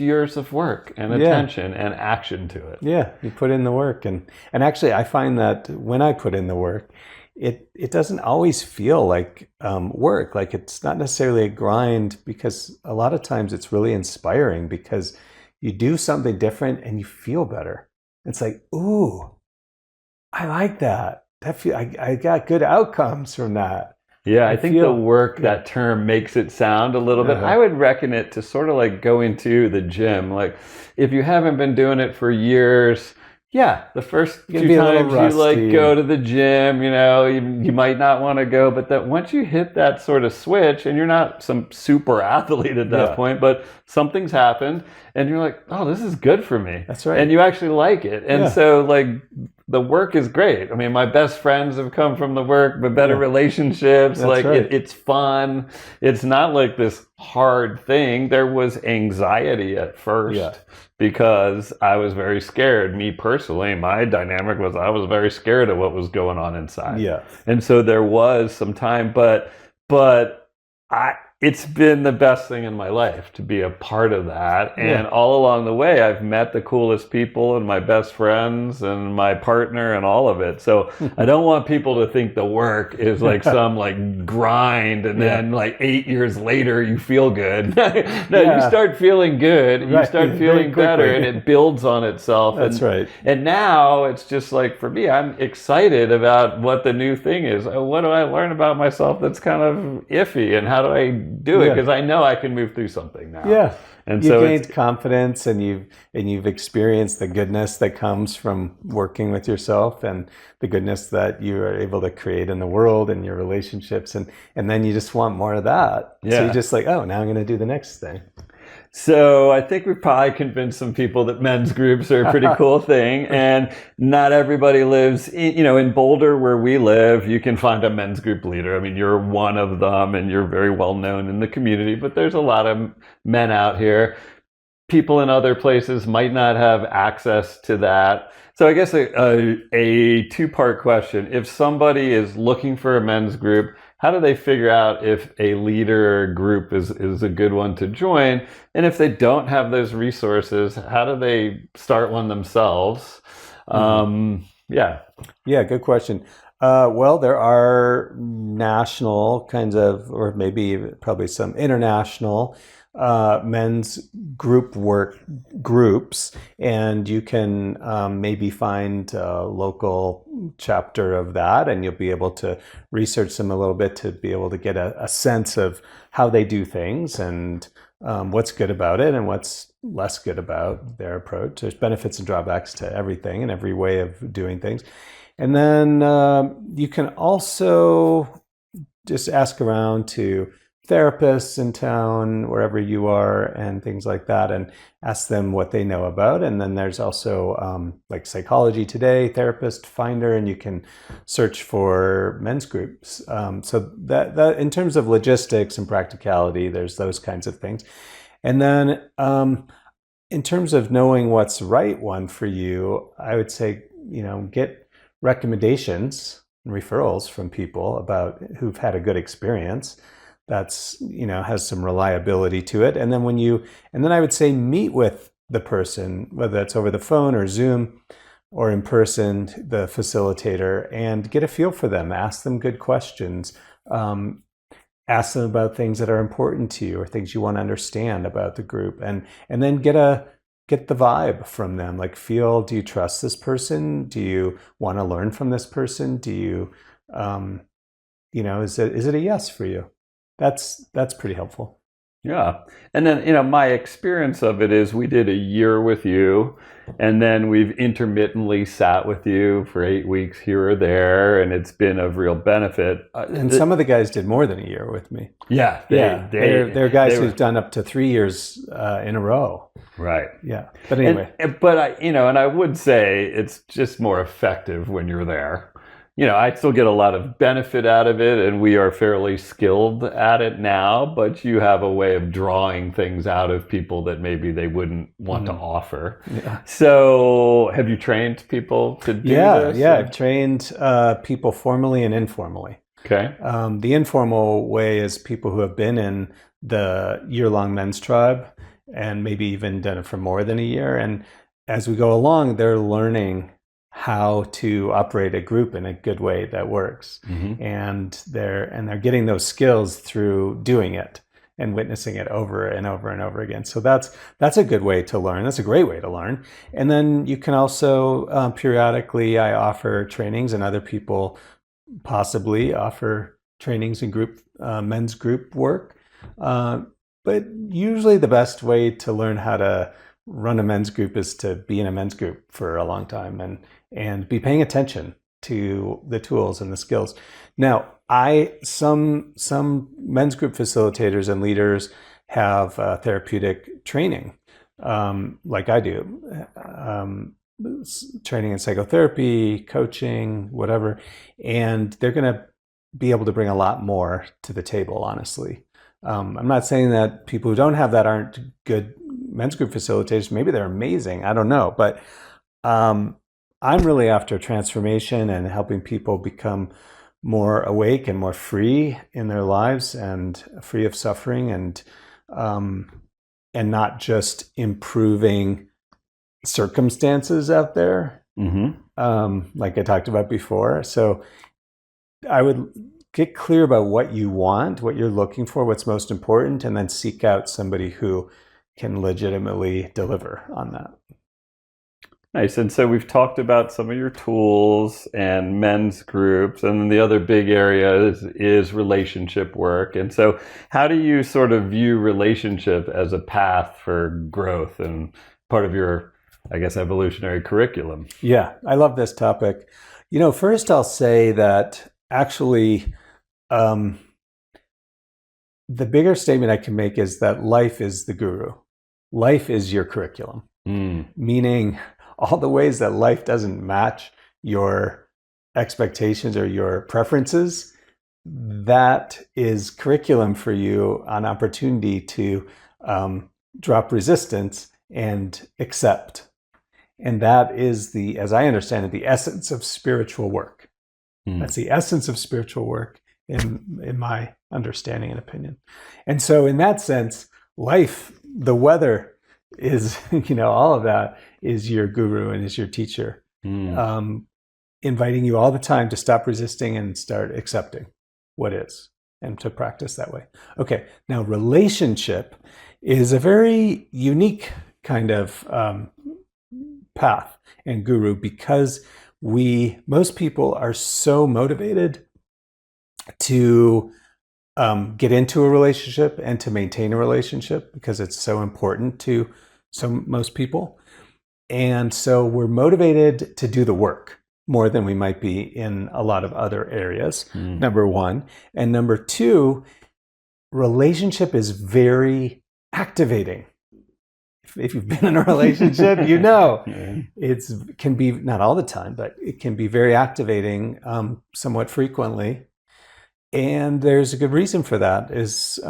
years of work and attention and action to it. Yeah, you put in the work. And actually, I find that when I put in the work, it doesn't always feel like work. Like it's not necessarily a grind, because a lot of times it's really inspiring, because you do something different and you feel better. It's like, ooh, I like that. I got good outcomes from that. Yeah, I think the work, that term makes it sound a little bit. I would reckon it to sort of like going to the gym. Like if you haven't been doing it for years, yeah, the first few times you like go to the gym, you might not want to go, but that once you hit that sort of switch, and you're not some super athlete at that point, but something's happened and you're like, oh, this is good for me. That's right. And you actually like it. And so like the work is great. I mean, my best friends have come from the work, but better relationships. That's right. It's fun. It's not like this hard thing. There was anxiety at first because I was very scared. Me personally, my dynamic was I was very scared of what was going on inside. Yeah. And so there was some time, but it's been the best thing in my life to be a part of that. And all along the way, I've met the coolest people and my best friends and my partner and all of it. So I don't want people to think the work is like some like grind and then like 8 years later you feel good. No, you start feeling good. You start feeling better, and it builds on itself. That's right. And now it's just like, for me, I'm excited about what the new thing is. What do I learn about myself that's kind of iffy, and how do I do it? Because I know I can move through something now. Yeah. And you so gained confidence, and you've experienced the goodness that comes from working with yourself, and the goodness that you are able to create in the world and your relationships, and then you just want more of that. So you're just like, oh, now I'm going to do the next thing. So I think we've probably convinced some people that men's groups are a pretty cool thing, and not everybody lives in Boulder where we live. You can find a men's group leader. I mean, you're one of them, and you're very well known in the community, but there's a lot of men out here. People in other places might not have access to that. So I guess a two-part question. If somebody is looking for a men's group, how do they figure out if a leader group is a good one to join? And if they don't have those resources, how do they start one themselves? Yeah, good question. Well, there are national kinds of, or maybe probably some international men's groups, and you can maybe find a local chapter of that, and you'll be able to research them a little bit to be able to get a sense of how they do things, and what's good about it and what's less good about their approach. There's benefits and drawbacks to everything and every way of doing things. And then you can also just ask around to therapists in town, wherever you are, and things like that, and ask them what they know about. And then there's also like Psychology Today, Therapist Finder, and you can search for men's groups. So that in terms of logistics and practicality, there's those kinds of things. And then in terms of knowing what's the right one for you, I would say, get recommendations and referrals from people about who've had a good experience. That's, has some reliability to it. And then I would say meet with the person, whether that's over the phone or Zoom or in person, the facilitator, and get a feel for them. Ask them good questions. Ask them about things that are important to you or things you want to understand about the group, and then get a get the vibe from them. Like, do you trust this person? Do you want to learn from this person? Do you, is it a yes for you? That's pretty helpful. Yeah. And then, my experience of it is we did a year with you, and then we've intermittently sat with you for 8 weeks here or there, and it's been of real benefit. And some of the guys did more than a year with me. Yeah. They're guys who've done up to 3 years in a row. Right. Yeah. But anyway. But I would say it's just more effective when you're there. I still get a lot of benefit out of it, and we are fairly skilled at it now, but you have a way of drawing things out of people that maybe they wouldn't want to offer. Yeah. So have you trained people to do this? Yeah. I've trained people formally and informally. Okay. The informal way is people who have been in the year-long men's tribe and maybe even done it for more than a year. And as we go along, they're learning how to operate a group in a good way that works. Mm-hmm. And they're getting those skills through doing it and witnessing it over and over and over again. So that's a good way to learn. That's a great way to learn. And then you can also periodically, I offer trainings, and other people possibly offer trainings in group men's group work. But usually the best way to learn how to run a men's group is to be in a men's group for a long time and be paying attention to the tools and the skills. Now, some men's group facilitators and leaders have therapeutic training, like I do, training in psychotherapy, coaching, whatever, and they're going to be able to bring a lot more to the table, honestly. I'm not saying that people who don't have that aren't good men's group facilitators. Maybe they're amazing. I don't know. But I'm really after transformation and helping people become more awake and more free in their lives and free of suffering, and not just improving circumstances out there, like I talked about before. So I would get clear about what you want, what you're looking for, what's most important, and then seek out somebody who can legitimately deliver on that. Nice. And so we've talked about some of your tools and men's groups, and then the other big area is relationship work. And so how do you sort of view relationship as a path for growth and part of your, I guess, evolutionary curriculum? Yeah, I love this topic. First I'll say that actually the bigger statement I can make is that life is the guru. Life is your curriculum, meaning all the ways that life doesn't match your expectations or your preferences, that is curriculum for you, an opportunity to drop resistance and accept. And that is as I understand it, the essence of spiritual work. That's the essence of spiritual work in my understanding and opinion. And so in that sense, life, the weather is, all of that is your guru and is your teacher, inviting you all the time to stop resisting and start accepting what is, and to practice that way. Okay, now relationship is a very unique kind of path and guru, because most people are so motivated to get into a relationship and to maintain a relationship, because it's so important to most people. And so we're motivated to do the work more than we might be in a lot of other areas, number one. And number two, relationship is very activating. If you've been in a relationship, it can be, not all the time, but it can be very activating somewhat frequently. And there's a good reason for that, is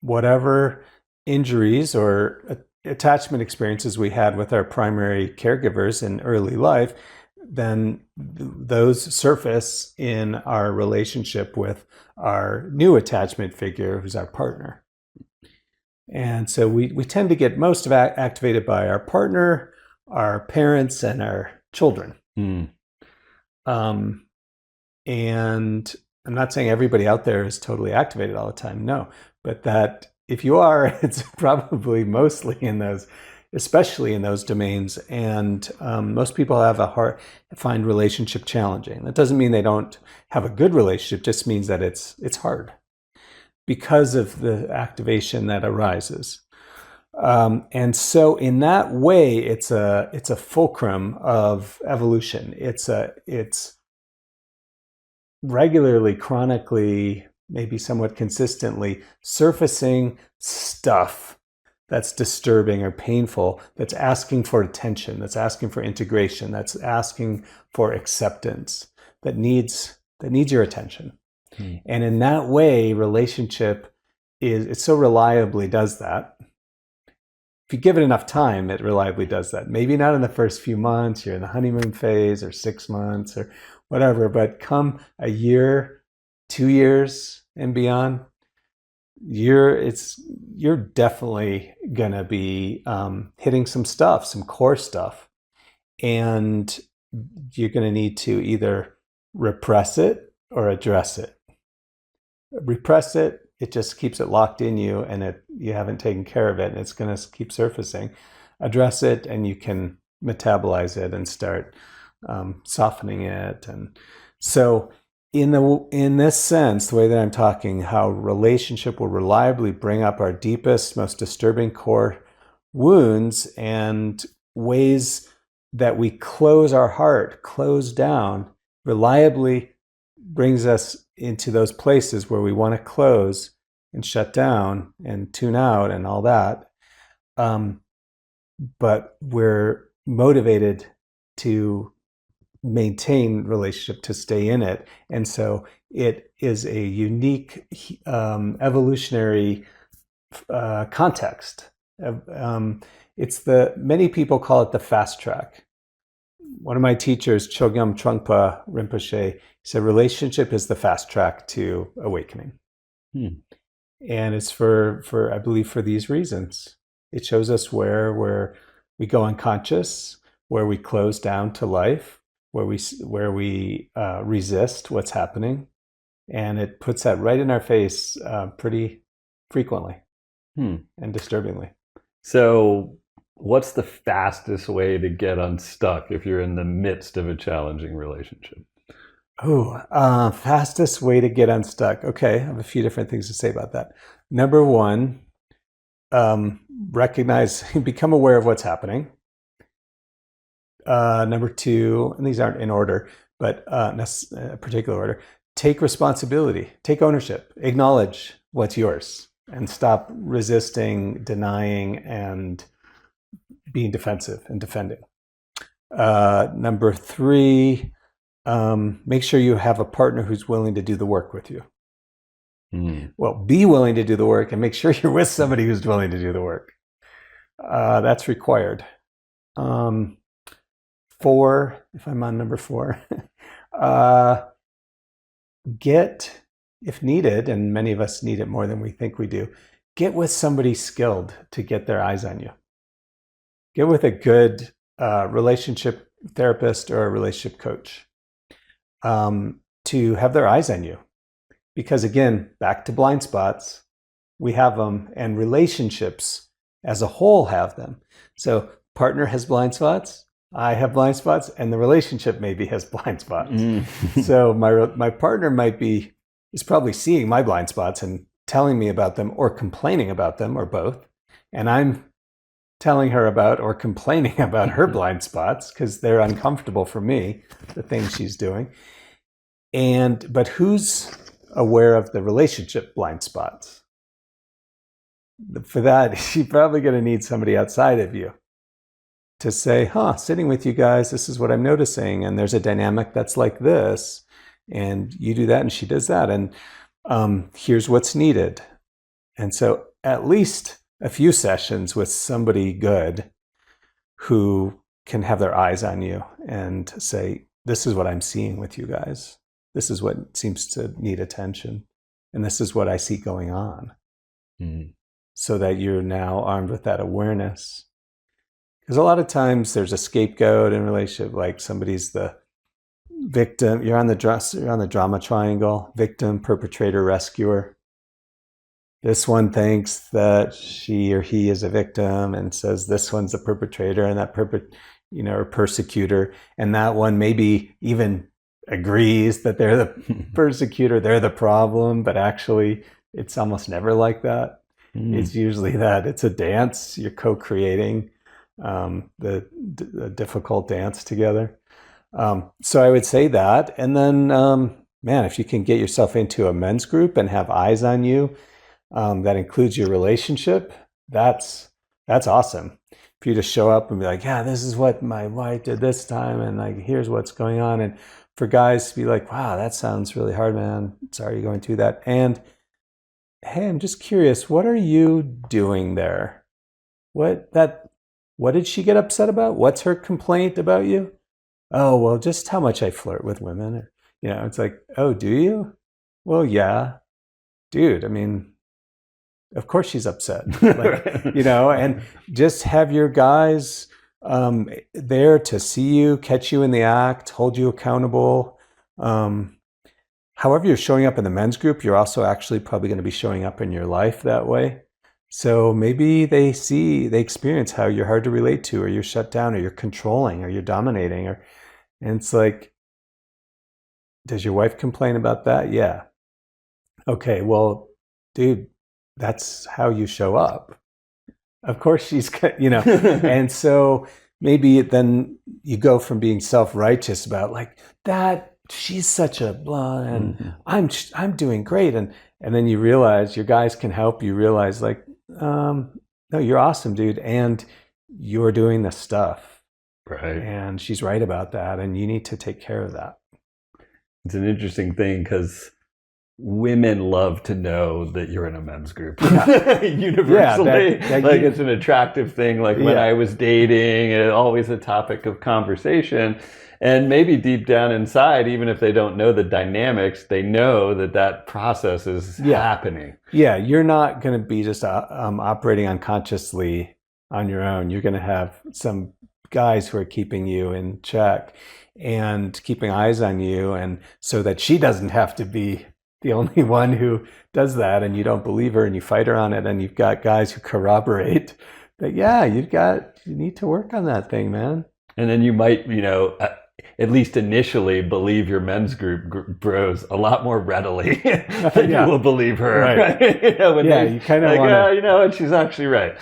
whatever injuries or attachment experiences we had with our primary caregivers in early life, then those surface in our relationship with our new attachment figure, who's our partner. And so we tend to get most of activated by our partner, our parents, and our children. And I'm not saying everybody out there is totally activated all the time, no. But that if you are, it's probably mostly in those especially in those domains. And most people find relationship challenging. That doesn't mean they don't have a good relationship, it just means that it's hard because of the activation that arises. And so in that way, it's a fulcrum of evolution. It's regularly, chronically, maybe somewhat consistently surfacing stuff that's disturbing or painful, that's asking for attention, that's asking for integration, that's asking for acceptance, that needs your attention. And in that way, relationship it so reliably does that. If you give it enough time, it reliably does that. Maybe not in the first few months, you're in the honeymoon phase, or 6 months, or whatever, but come a year, 2 years and beyond, you're definitely gonna be hitting some stuff, some core stuff, and you're gonna need to either repress it or address it. Repress it, it just keeps it locked in you, and you haven't taken care of it, and it's going to keep surfacing. Address it, and you can metabolize it and start softening it. And so in this sense, the way that I'm talking, how relationship will reliably bring up our deepest, most disturbing core wounds, and ways that we close our heart, close down, reliably brings us into those places where we want to close and shut down and tune out and all that. But we're motivated to maintain relationship, to stay in it. And so it is a unique evolutionary context. Many people call it the fast track. One of my teachers, Chogyam Trungpa Rinpoche, said relationship is the fast track to awakening. And it's for I believe for these reasons. It shows us where we go unconscious, where we close down to life, where we resist what's happening, and it puts that right in our face pretty frequently and disturbingly. So what's the fastest way to get unstuck if you're in the midst of a challenging relationship? Fastest way to get unstuck. Okay, I have a few different things to say about that. Number one, become aware of what's happening. Number two, and these aren't in order, but a particular order, take responsibility, take ownership, acknowledge what's yours, and stop resisting, denying, and being defensive and defending. Number three, make sure you have a partner who's willing to do the work with you. Well, be willing to do the work, and make sure you're with somebody who's willing to do the work. That's required. 4, if I'm on number 4, get, if needed, and many of us need it more than we think we do, get with somebody skilled to get their eyes on you. Get with a good relationship therapist or a relationship coach to have their eyes on you. Because again, back to blind spots, we have them, and relationships as a whole have them. So partner has blind spots, I have blind spots, and the relationship maybe has blind spots. So my partner is probably seeing my blind spots and telling me about them, or complaining about them, or both. And I'm telling her about or complaining about her blind spots because they're uncomfortable for me, the things she's doing. But who's aware of the relationship blind spots? For that, you're probably going to need somebody outside of you to say, sitting with you guys, this is what I'm noticing, and there's a dynamic that's like this, and you do that and she does that, and here's what's needed. And so at least a few sessions with somebody good who can have their eyes on you and say, this is what I'm seeing with you guys. This is what seems to need attention. And this is what I see going on. So that you're now armed with that awareness. Because a lot of times there's a scapegoat in a relationship, like somebody's the victim. You're on the drama triangle: victim, perpetrator, rescuer. this one thinks that she or he is a victim and says this one's the perpetrator and that or persecutor, and that one maybe even agrees that they're the persecutor, they're the problem, but actually it's almost never like that. It's usually that it's a dance, you're co-creating the difficult dance together. So I would say that. And then, man, if you can get yourself into a men's group and have eyes on you, that includes your relationship, that's awesome. For you to show up and be like, yeah, this is what my wife did this time, and like, here's what's going on. And for guys to be like, wow, that sounds really hard, man. Sorry you're going through that. And hey, I'm just curious, what are you doing there? What did she get upset about? What's her complaint about you? Oh, well, just how much I flirt with women. Or, it's like, oh, do you? Well, yeah. Dude, I mean, of course she's upset. Like, and just have your guys there to see you, catch you in the act, hold you accountable. However you're showing up in the men's group, you're also actually probably going to be showing up in your life that way. So maybe they experience how you're hard to relate to, or you're shut down, or you're controlling, or you're dominating, and it's like, does your wife complain about that? Yeah. Okay, well, dude, that's how you show up. Of course she's, and so maybe then you go from being self-righteous about like that, she's such a blah, and I'm doing great, and then you realize your guys can help you realize like, no, you're awesome, dude, and you're doing the stuff, right? And she's right about that, and you need to take care of that. It's an interesting thing because women love to know that you're in a men's group. Universally, it's an attractive thing. Like when I was dating, it's always a topic of conversation. And maybe deep down inside, even if they don't know the dynamics, they know that process is happening. Yeah, you're not going to be just operating unconsciously on your own. You're going to have some guys who are keeping you in check and keeping eyes on you, and so that she doesn't have to be the only one who does that, and you don't believe her and you fight her on it, and you've got guys who corroborate that, you need to work on that thing, man. And then you might, at least initially believe your men's group bros a lot more readily than you will believe her. Right. You kind of want to... and she's actually right.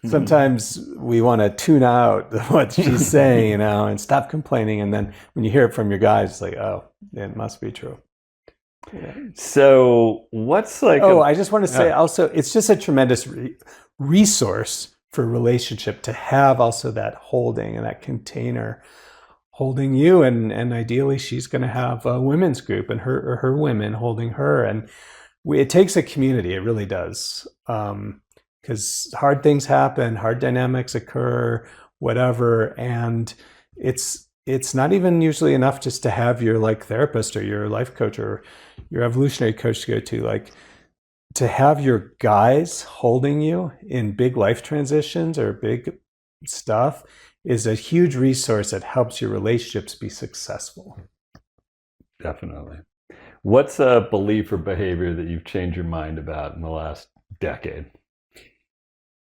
Sometimes we want to tune out what she's saying, and stop complaining. And then when you hear it from your guys, it's like, oh, it must be true. Yeah. So what's like... I just want to say also, it's just a tremendous resource for a relationship to have also that holding and that container holding you, and ideally she's going to have a women's group and her women holding her, and it takes a community. It really does, because hard things happen, hard dynamics occur, whatever, and it's not even usually enough just to have your like therapist or your life coach or your evolutionary coach to go to. Like, to have your guys holding you in big life transitions or big stuff is a huge resource that helps your relationships be successful. Definitely. What's a belief or behavior that you've changed your mind about in the last decade?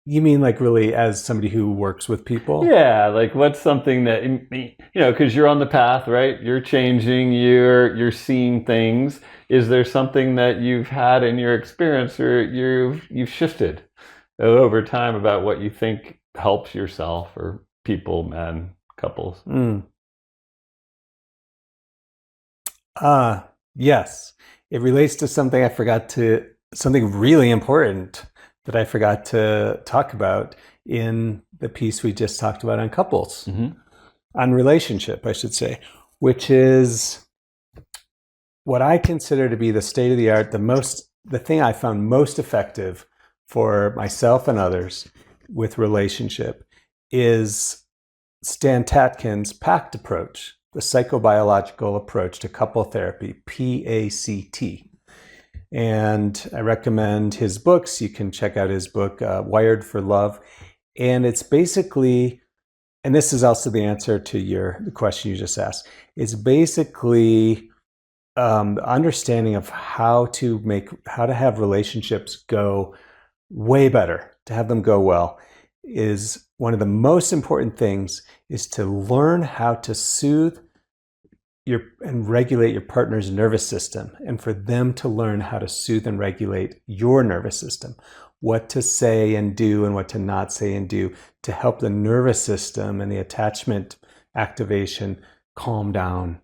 You mean like really as somebody who works with people? Yeah, like what's something that, because you're on the path, right? You're changing, you're seeing things. Is there something that you've had in your experience or you've shifted over time about what you think helps yourself or people, men, couples? Yes. It relates to something something really important that I forgot to talk about in the piece we just talked about on couples, on relationship, I should say, which is what I consider to be the state of the art, the thing I found most effective for myself and others with relationship is Stan Tatkin's PACT approach, the psychobiological approach to couple therapy, PACT. And I recommend his books. You can check out his book, Wired for Love. And it's basically, and this is also the answer to the question you just asked, it's basically understanding of how to have relationships go way better, to have them go well, is one of the most important things, is to learn how to soothe and regulate your partner's nervous system, and for them to learn how to soothe and regulate your nervous system, what to say and do and what to not say and do to help the nervous system and the attachment activation calm down.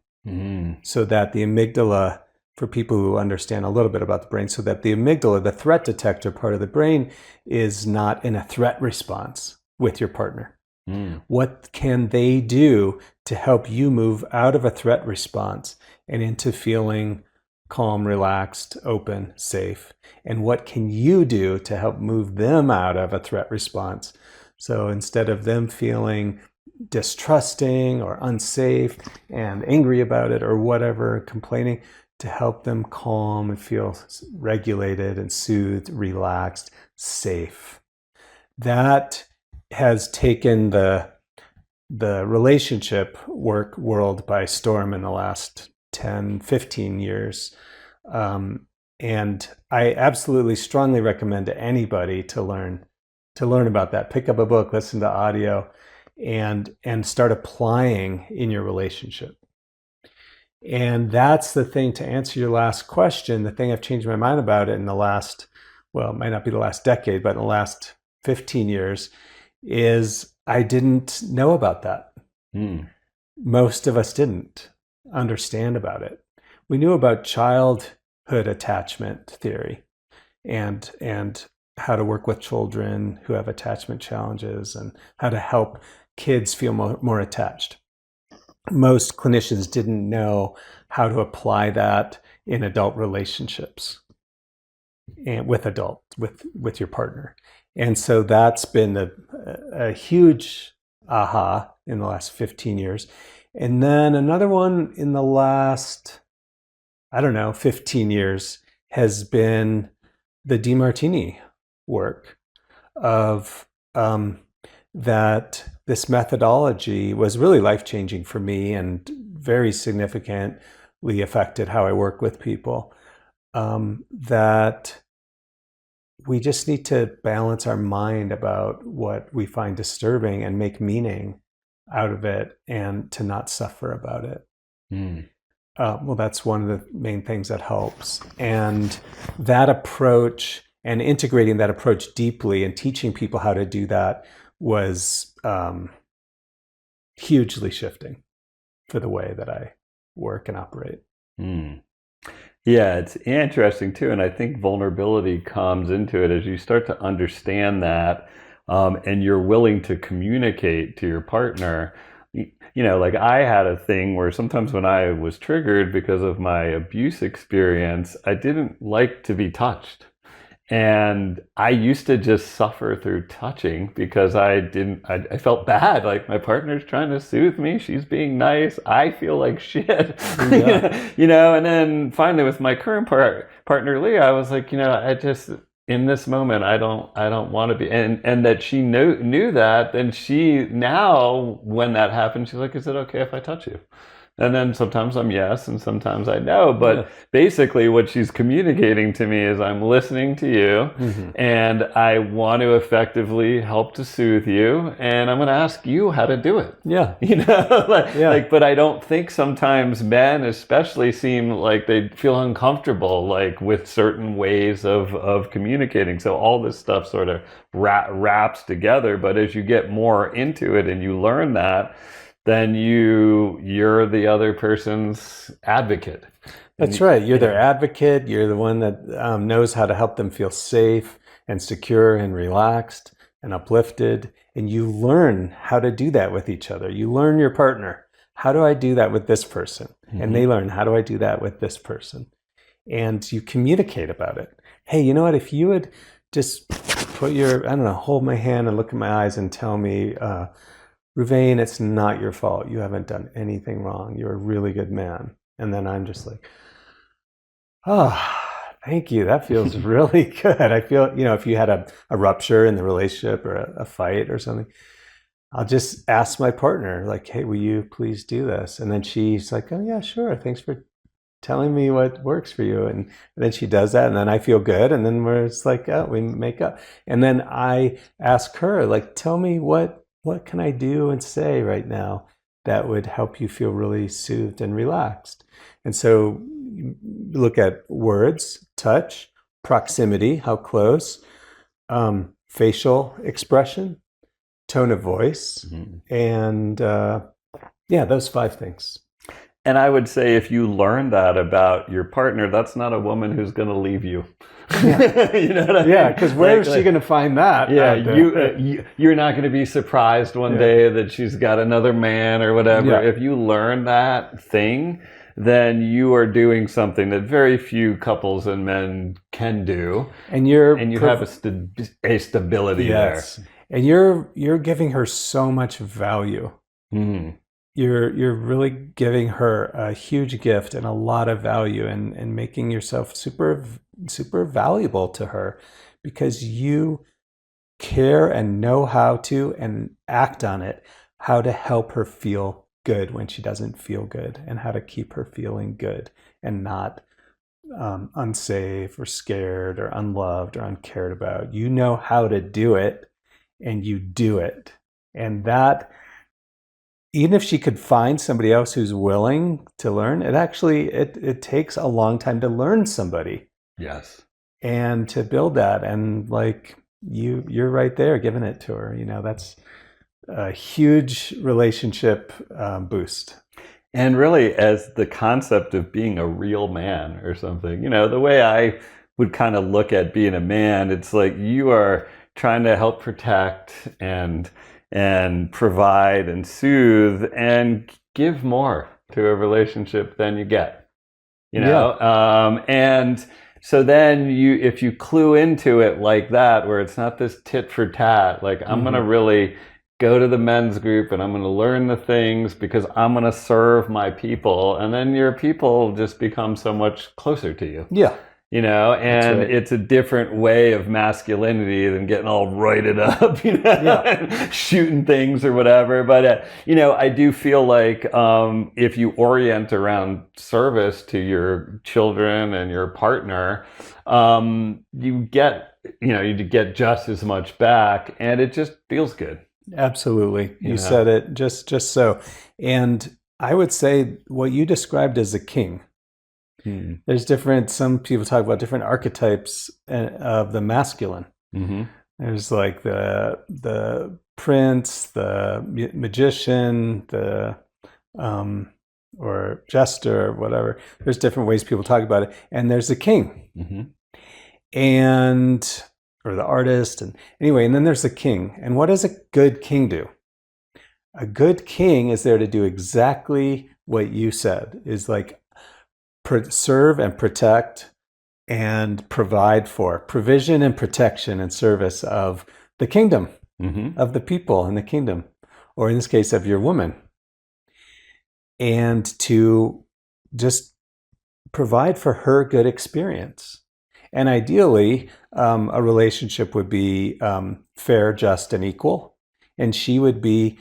So that the amygdala, for people who understand a little bit about the brain, so that the amygdala, the threat detector part of the brain, is not in a threat response with your partner. What can they do to help you move out of a threat response and into feeling calm, relaxed, open, safe? And what can you do to help move them out of a threat response? So instead of them feeling distrusting or unsafe and angry about it or whatever, complaining, to help them calm and feel regulated and soothed, relaxed, safe. That has taken the relationship work world by storm in the last 10, 15 years. And I absolutely strongly recommend to anybody to learn about that. Pick up a book, listen to audio, and start applying in your relationship. And that's the thing, to answer your last question, the thing I've changed my mind about it in the last, well, it might not be the last decade, but in the last 15 years, is I didn't know about that. Most of us didn't understand about it. We knew about childhood attachment theory and how to work with children who have attachment challenges and how to help kids feel more attached. Most clinicians didn't know how to apply that in adult relationships and with your partner. And so that's been a huge aha in the last 15 years. And then another one in the last, 15 years has been the DeMartini work of that this methodology was really life-changing for me and very significantly affected how I work with people. That we just need to balance our mind about what we find disturbing and make meaning out of it, and to not suffer about it. Well, that's one of the main things that helps. And that approach, and integrating that approach deeply and teaching people how to do that, was hugely shifting for the way that I work and operate. Yeah, it's interesting too. And I think vulnerability comes into it as you start to understand that, and you're willing to communicate to your partner. Like I had a thing where sometimes when I was triggered because of my abuse experience, I didn't like to be touched. And I used to just suffer through touching because I felt bad. Like, my partner's trying to soothe me. She's being nice. I feel like shit. Yeah. And then finally with my current partner, Leah, I was like, I just, in this moment, I don't want to be, and that she knew that. And she, now when that happens, she's like, is it okay if I touch you? And then sometimes I'm yes, and sometimes I no. But basically, what she's communicating to me is, I'm listening to you, and I want to effectively help to soothe you, and I'm going to ask you how to do it. Yeah. But I don't think sometimes men, especially, seem like they feel uncomfortable, like, with certain ways of communicating. So all this stuff sort of wraps together. But as you get more into it and you learn that, then you're the other person's advocate. That's right. You're their advocate. You're the one that knows how to help them feel safe and secure and relaxed and uplifted. And you learn how to do that with each other. You learn your partner. How do I do that with this person? And they learn, how do I do that with this person? And you communicate about it. Hey, you know what? If you would just put hold my hand and look in my eyes and tell me, Reuvain, it's not your fault. You haven't done anything wrong. You're a really good man. And then I'm just like, oh, thank you. That feels really good. I feel, if you had a rupture in the relationship or a fight or something, I'll just ask my partner, like, hey, will you please do this? And then she's like, oh, yeah, sure. Thanks for telling me what works for you. And then she does that, and then I feel good, and then it's like, oh, we make up. And then I ask her, like, tell me what can I do and say right now that would help you feel really soothed and relaxed. And so you look at words, touch, proximity, how close, facial expression, tone of voice, and yeah, those 5 things. And I would say if you learn that about your partner, that's not a woman who's going to leave you. Yeah. You know what I mean? Yeah, because where is she going to find that? Yeah, you're not going to be surprised one day that she's got another man or whatever. Yeah. If you learn that thing, then you are doing something that very few couples and men can do, and you have a stability yes. there. And you're giving her so much value. You're really giving her a huge gift and a lot of value, and making yourself super valuable to her, because you care and know how to and act on it, how to help her feel good when she doesn't feel good, and how to keep her feeling good and not unsafe or scared or unloved or uncared about. You know how to do it, and you do it. And that, even if she could find somebody else who's willing to learn, it takes a long time to learn somebody. Yes. And to build that, and like you're right there giving it to her. That's a huge relationship boost. And really, as the concept of being a real man or something, the way I would kind of look at being a man, it's like you are trying to help protect and provide and soothe and give more to a relationship than you get, and so then if you clue into it like that, where it's not this tit for tat, like I'm going to really go to the men's group and I'm going to learn the things because I'm going to serve my people, and then your people just become so much closer to you. Yeah. And right. It's a different way of masculinity than getting all roided up, and shooting things or whatever. But, I do feel like if you orient around service to your children and your partner, you get just as much back, and it just feels good. Absolutely. You said it just so. And I would say what you described as a king. There's some people talk about different archetypes of the masculine. There's like the prince, the magician, or jester, or whatever. There's different ways people talk about it. And there's the king. Or the artist. And anyway, and then there's the king. And what does a good king do? A good king is there to do exactly what you said, is like serve and protect and provide for provision and protection and service of the kingdom, of the people in the kingdom, or in this case of your woman, and to just provide for her good experience. And ideally, a relationship would be fair, just, and equal, and she would be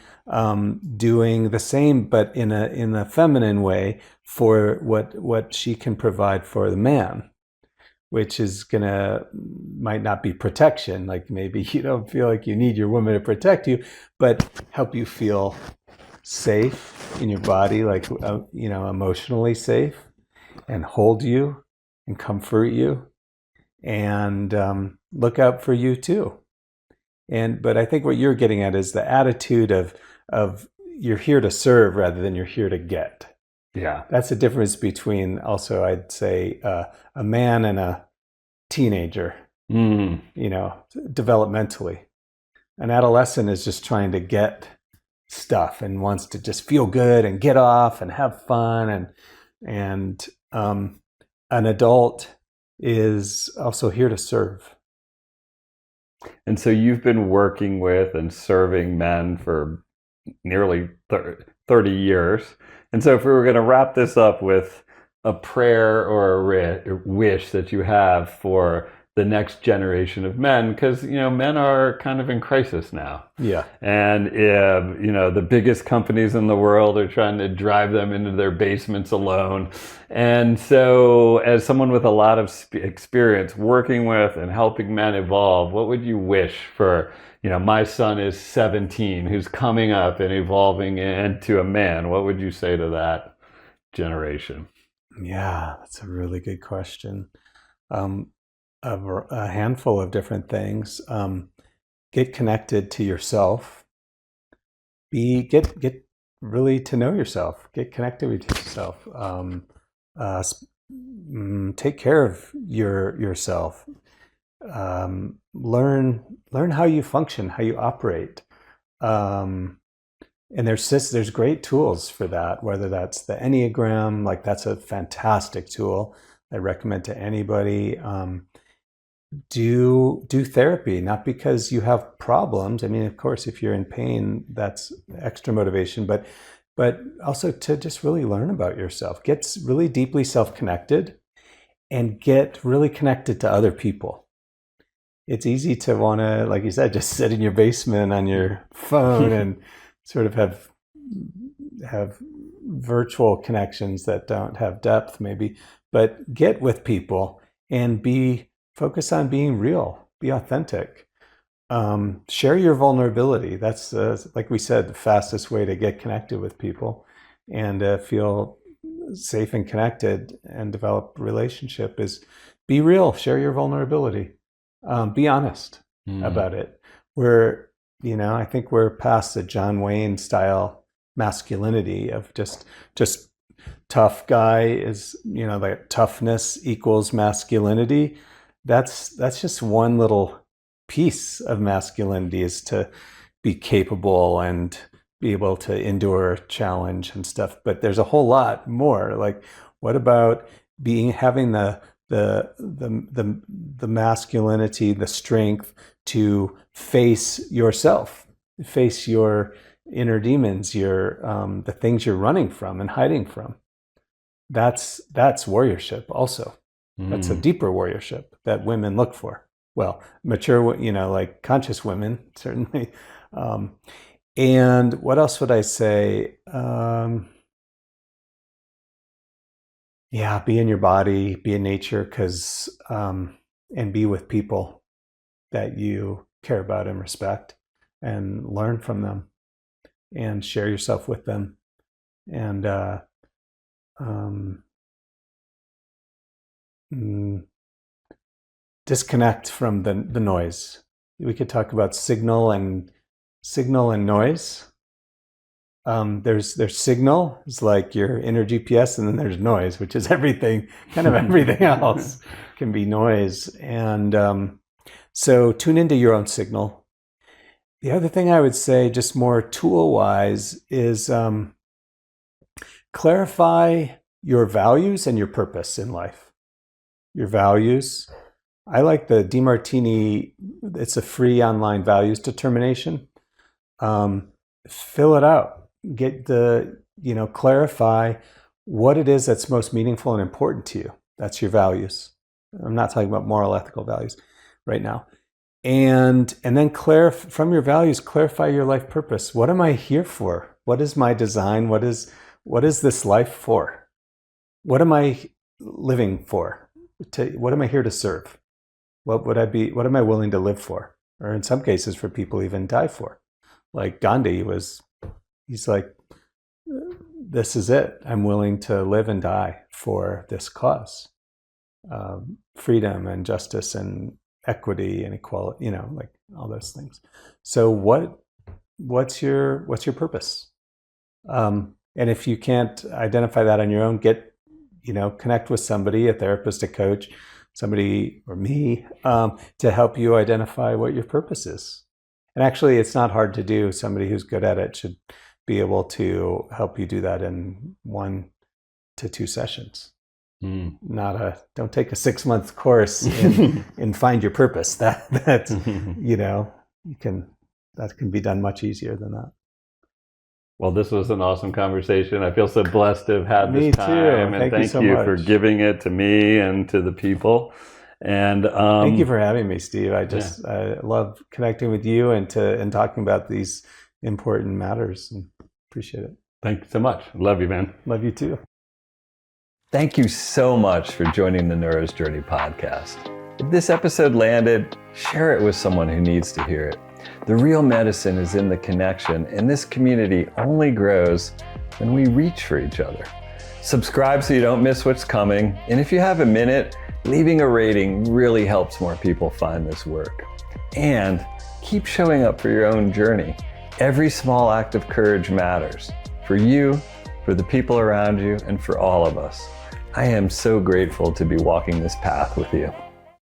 doing the same, but in a feminine way, for what she can provide for the man, which is might not be protection. Like maybe you don't feel like you need your woman to protect you, but help you feel safe in your body, like emotionally safe, and hold you and comfort you, and look out for you too. But I think what you're getting at is the attitude of you're here to serve rather than you're here to get. Yeah. That's the difference between, also, I'd say, a man and a teenager, developmentally. An adolescent is just trying to get stuff and wants to just feel good and get off and have fun. And an adult is also here to serve. And so you've been working with and serving men for nearly 30 years. And so if we were going to wrap this up with a prayer or a wish that you have for the next generation of men, because men are kind of in crisis now. Yeah. And the biggest companies in the world are trying to drive them into their basements alone. And so, as someone with a lot of experience working with and helping men evolve, what would you wish for? My son is 17, who's coming up and evolving into a man. What would you say to that generation? Yeah, that's a really good question. Um, a handful of different things. Get connected to yourself. Get really to know yourself. Get connected with yourself. Uh, Take care of yourself. Learn how you function, how you operate. Um, and there's great tools for that. Whether that's the Enneagram, like that's a fantastic tool I recommend to anybody. Do therapy, not because you have problems. I mean, of course, if you're in pain, that's extra motivation, but also to just really learn about yourself. Get really deeply self-connected and get really connected to other people. It's easy to want to, like you said, just sit in your basement on your phone and sort of have virtual connections that don't have depth, maybe. But get with people and focus on being real, be authentic. Share your vulnerability. That's, like we said, the fastest way to get connected with people and feel safe and connected and develop relationship is be real, share your vulnerability, be honest about it. I think we're past the John Wayne style masculinity of just tough guy is, like toughness equals masculinity. That's just one little piece of masculinity, is to be capable and be able to endure challenge and stuff. But there's a whole lot more. Like, what about having the masculinity, the strength to face yourself, face your inner demons, the things you're running from and hiding from. That's warriorship also. That's a deeper warriorship that women look for. Well, mature, like conscious women, certainly. And what else would I say? Yeah, be in your body, be in nature, and be with people that you care about and respect, and learn from them, and share yourself with them, and disconnect from the noise. We could talk about signal and noise. There's signal, is like your inner GPS, and then there's noise, which is everything, kind of everything else can be noise. And so tune into your own signal. The other thing I would say, just more tool-wise, is clarify your values and your purpose in life. Your values. I like the DeMartini, it's a free online values determination. Fill it out. Clarify what it is that's most meaningful and important to you. That's your values. I'm not talking about moral, ethical values right now. And then from your values, clarify your life purpose. What am I here for? What is my design? What is this life for? What am I living for? What am I here to serve? What am I willing to live for? Or in some cases, for people, even die for. Like Gandhi he's like, this is it. I'm willing to live and die for this cause. Freedom and justice and equity and equality, like all those things. So what's your purpose? And if you can't identify that on your own, connect with somebody, a therapist, a coach, somebody, or me, to help you identify what your purpose is. And actually, it's not hard to do. Somebody who's good at it should be able to help you do that in 1 to 2 sessions. Don't take a 6-month course and find your purpose. That's that can be done much easier than that. Well, this was an awesome conversation. I feel so blessed to have had Me this time. too. And Thank you so you much for giving it to me and to the people. And thank you for having me, Steve. I love connecting with you and talking about these important matters. And appreciate it. Thank you so much. Love you, man. Love you too. Thank you so much for joining the Neuro's Journey podcast. If this episode landed, share it with someone who needs to hear it. The real medicine is in the connection, and this community only grows when we reach for each other. Subscribe so you don't miss what's coming, and if you have a minute, leaving a rating really helps more people find this work. And keep showing up for your own journey. Every small act of courage matters. For you, for the people around you, and for all of us. I am so grateful to be walking this path with you.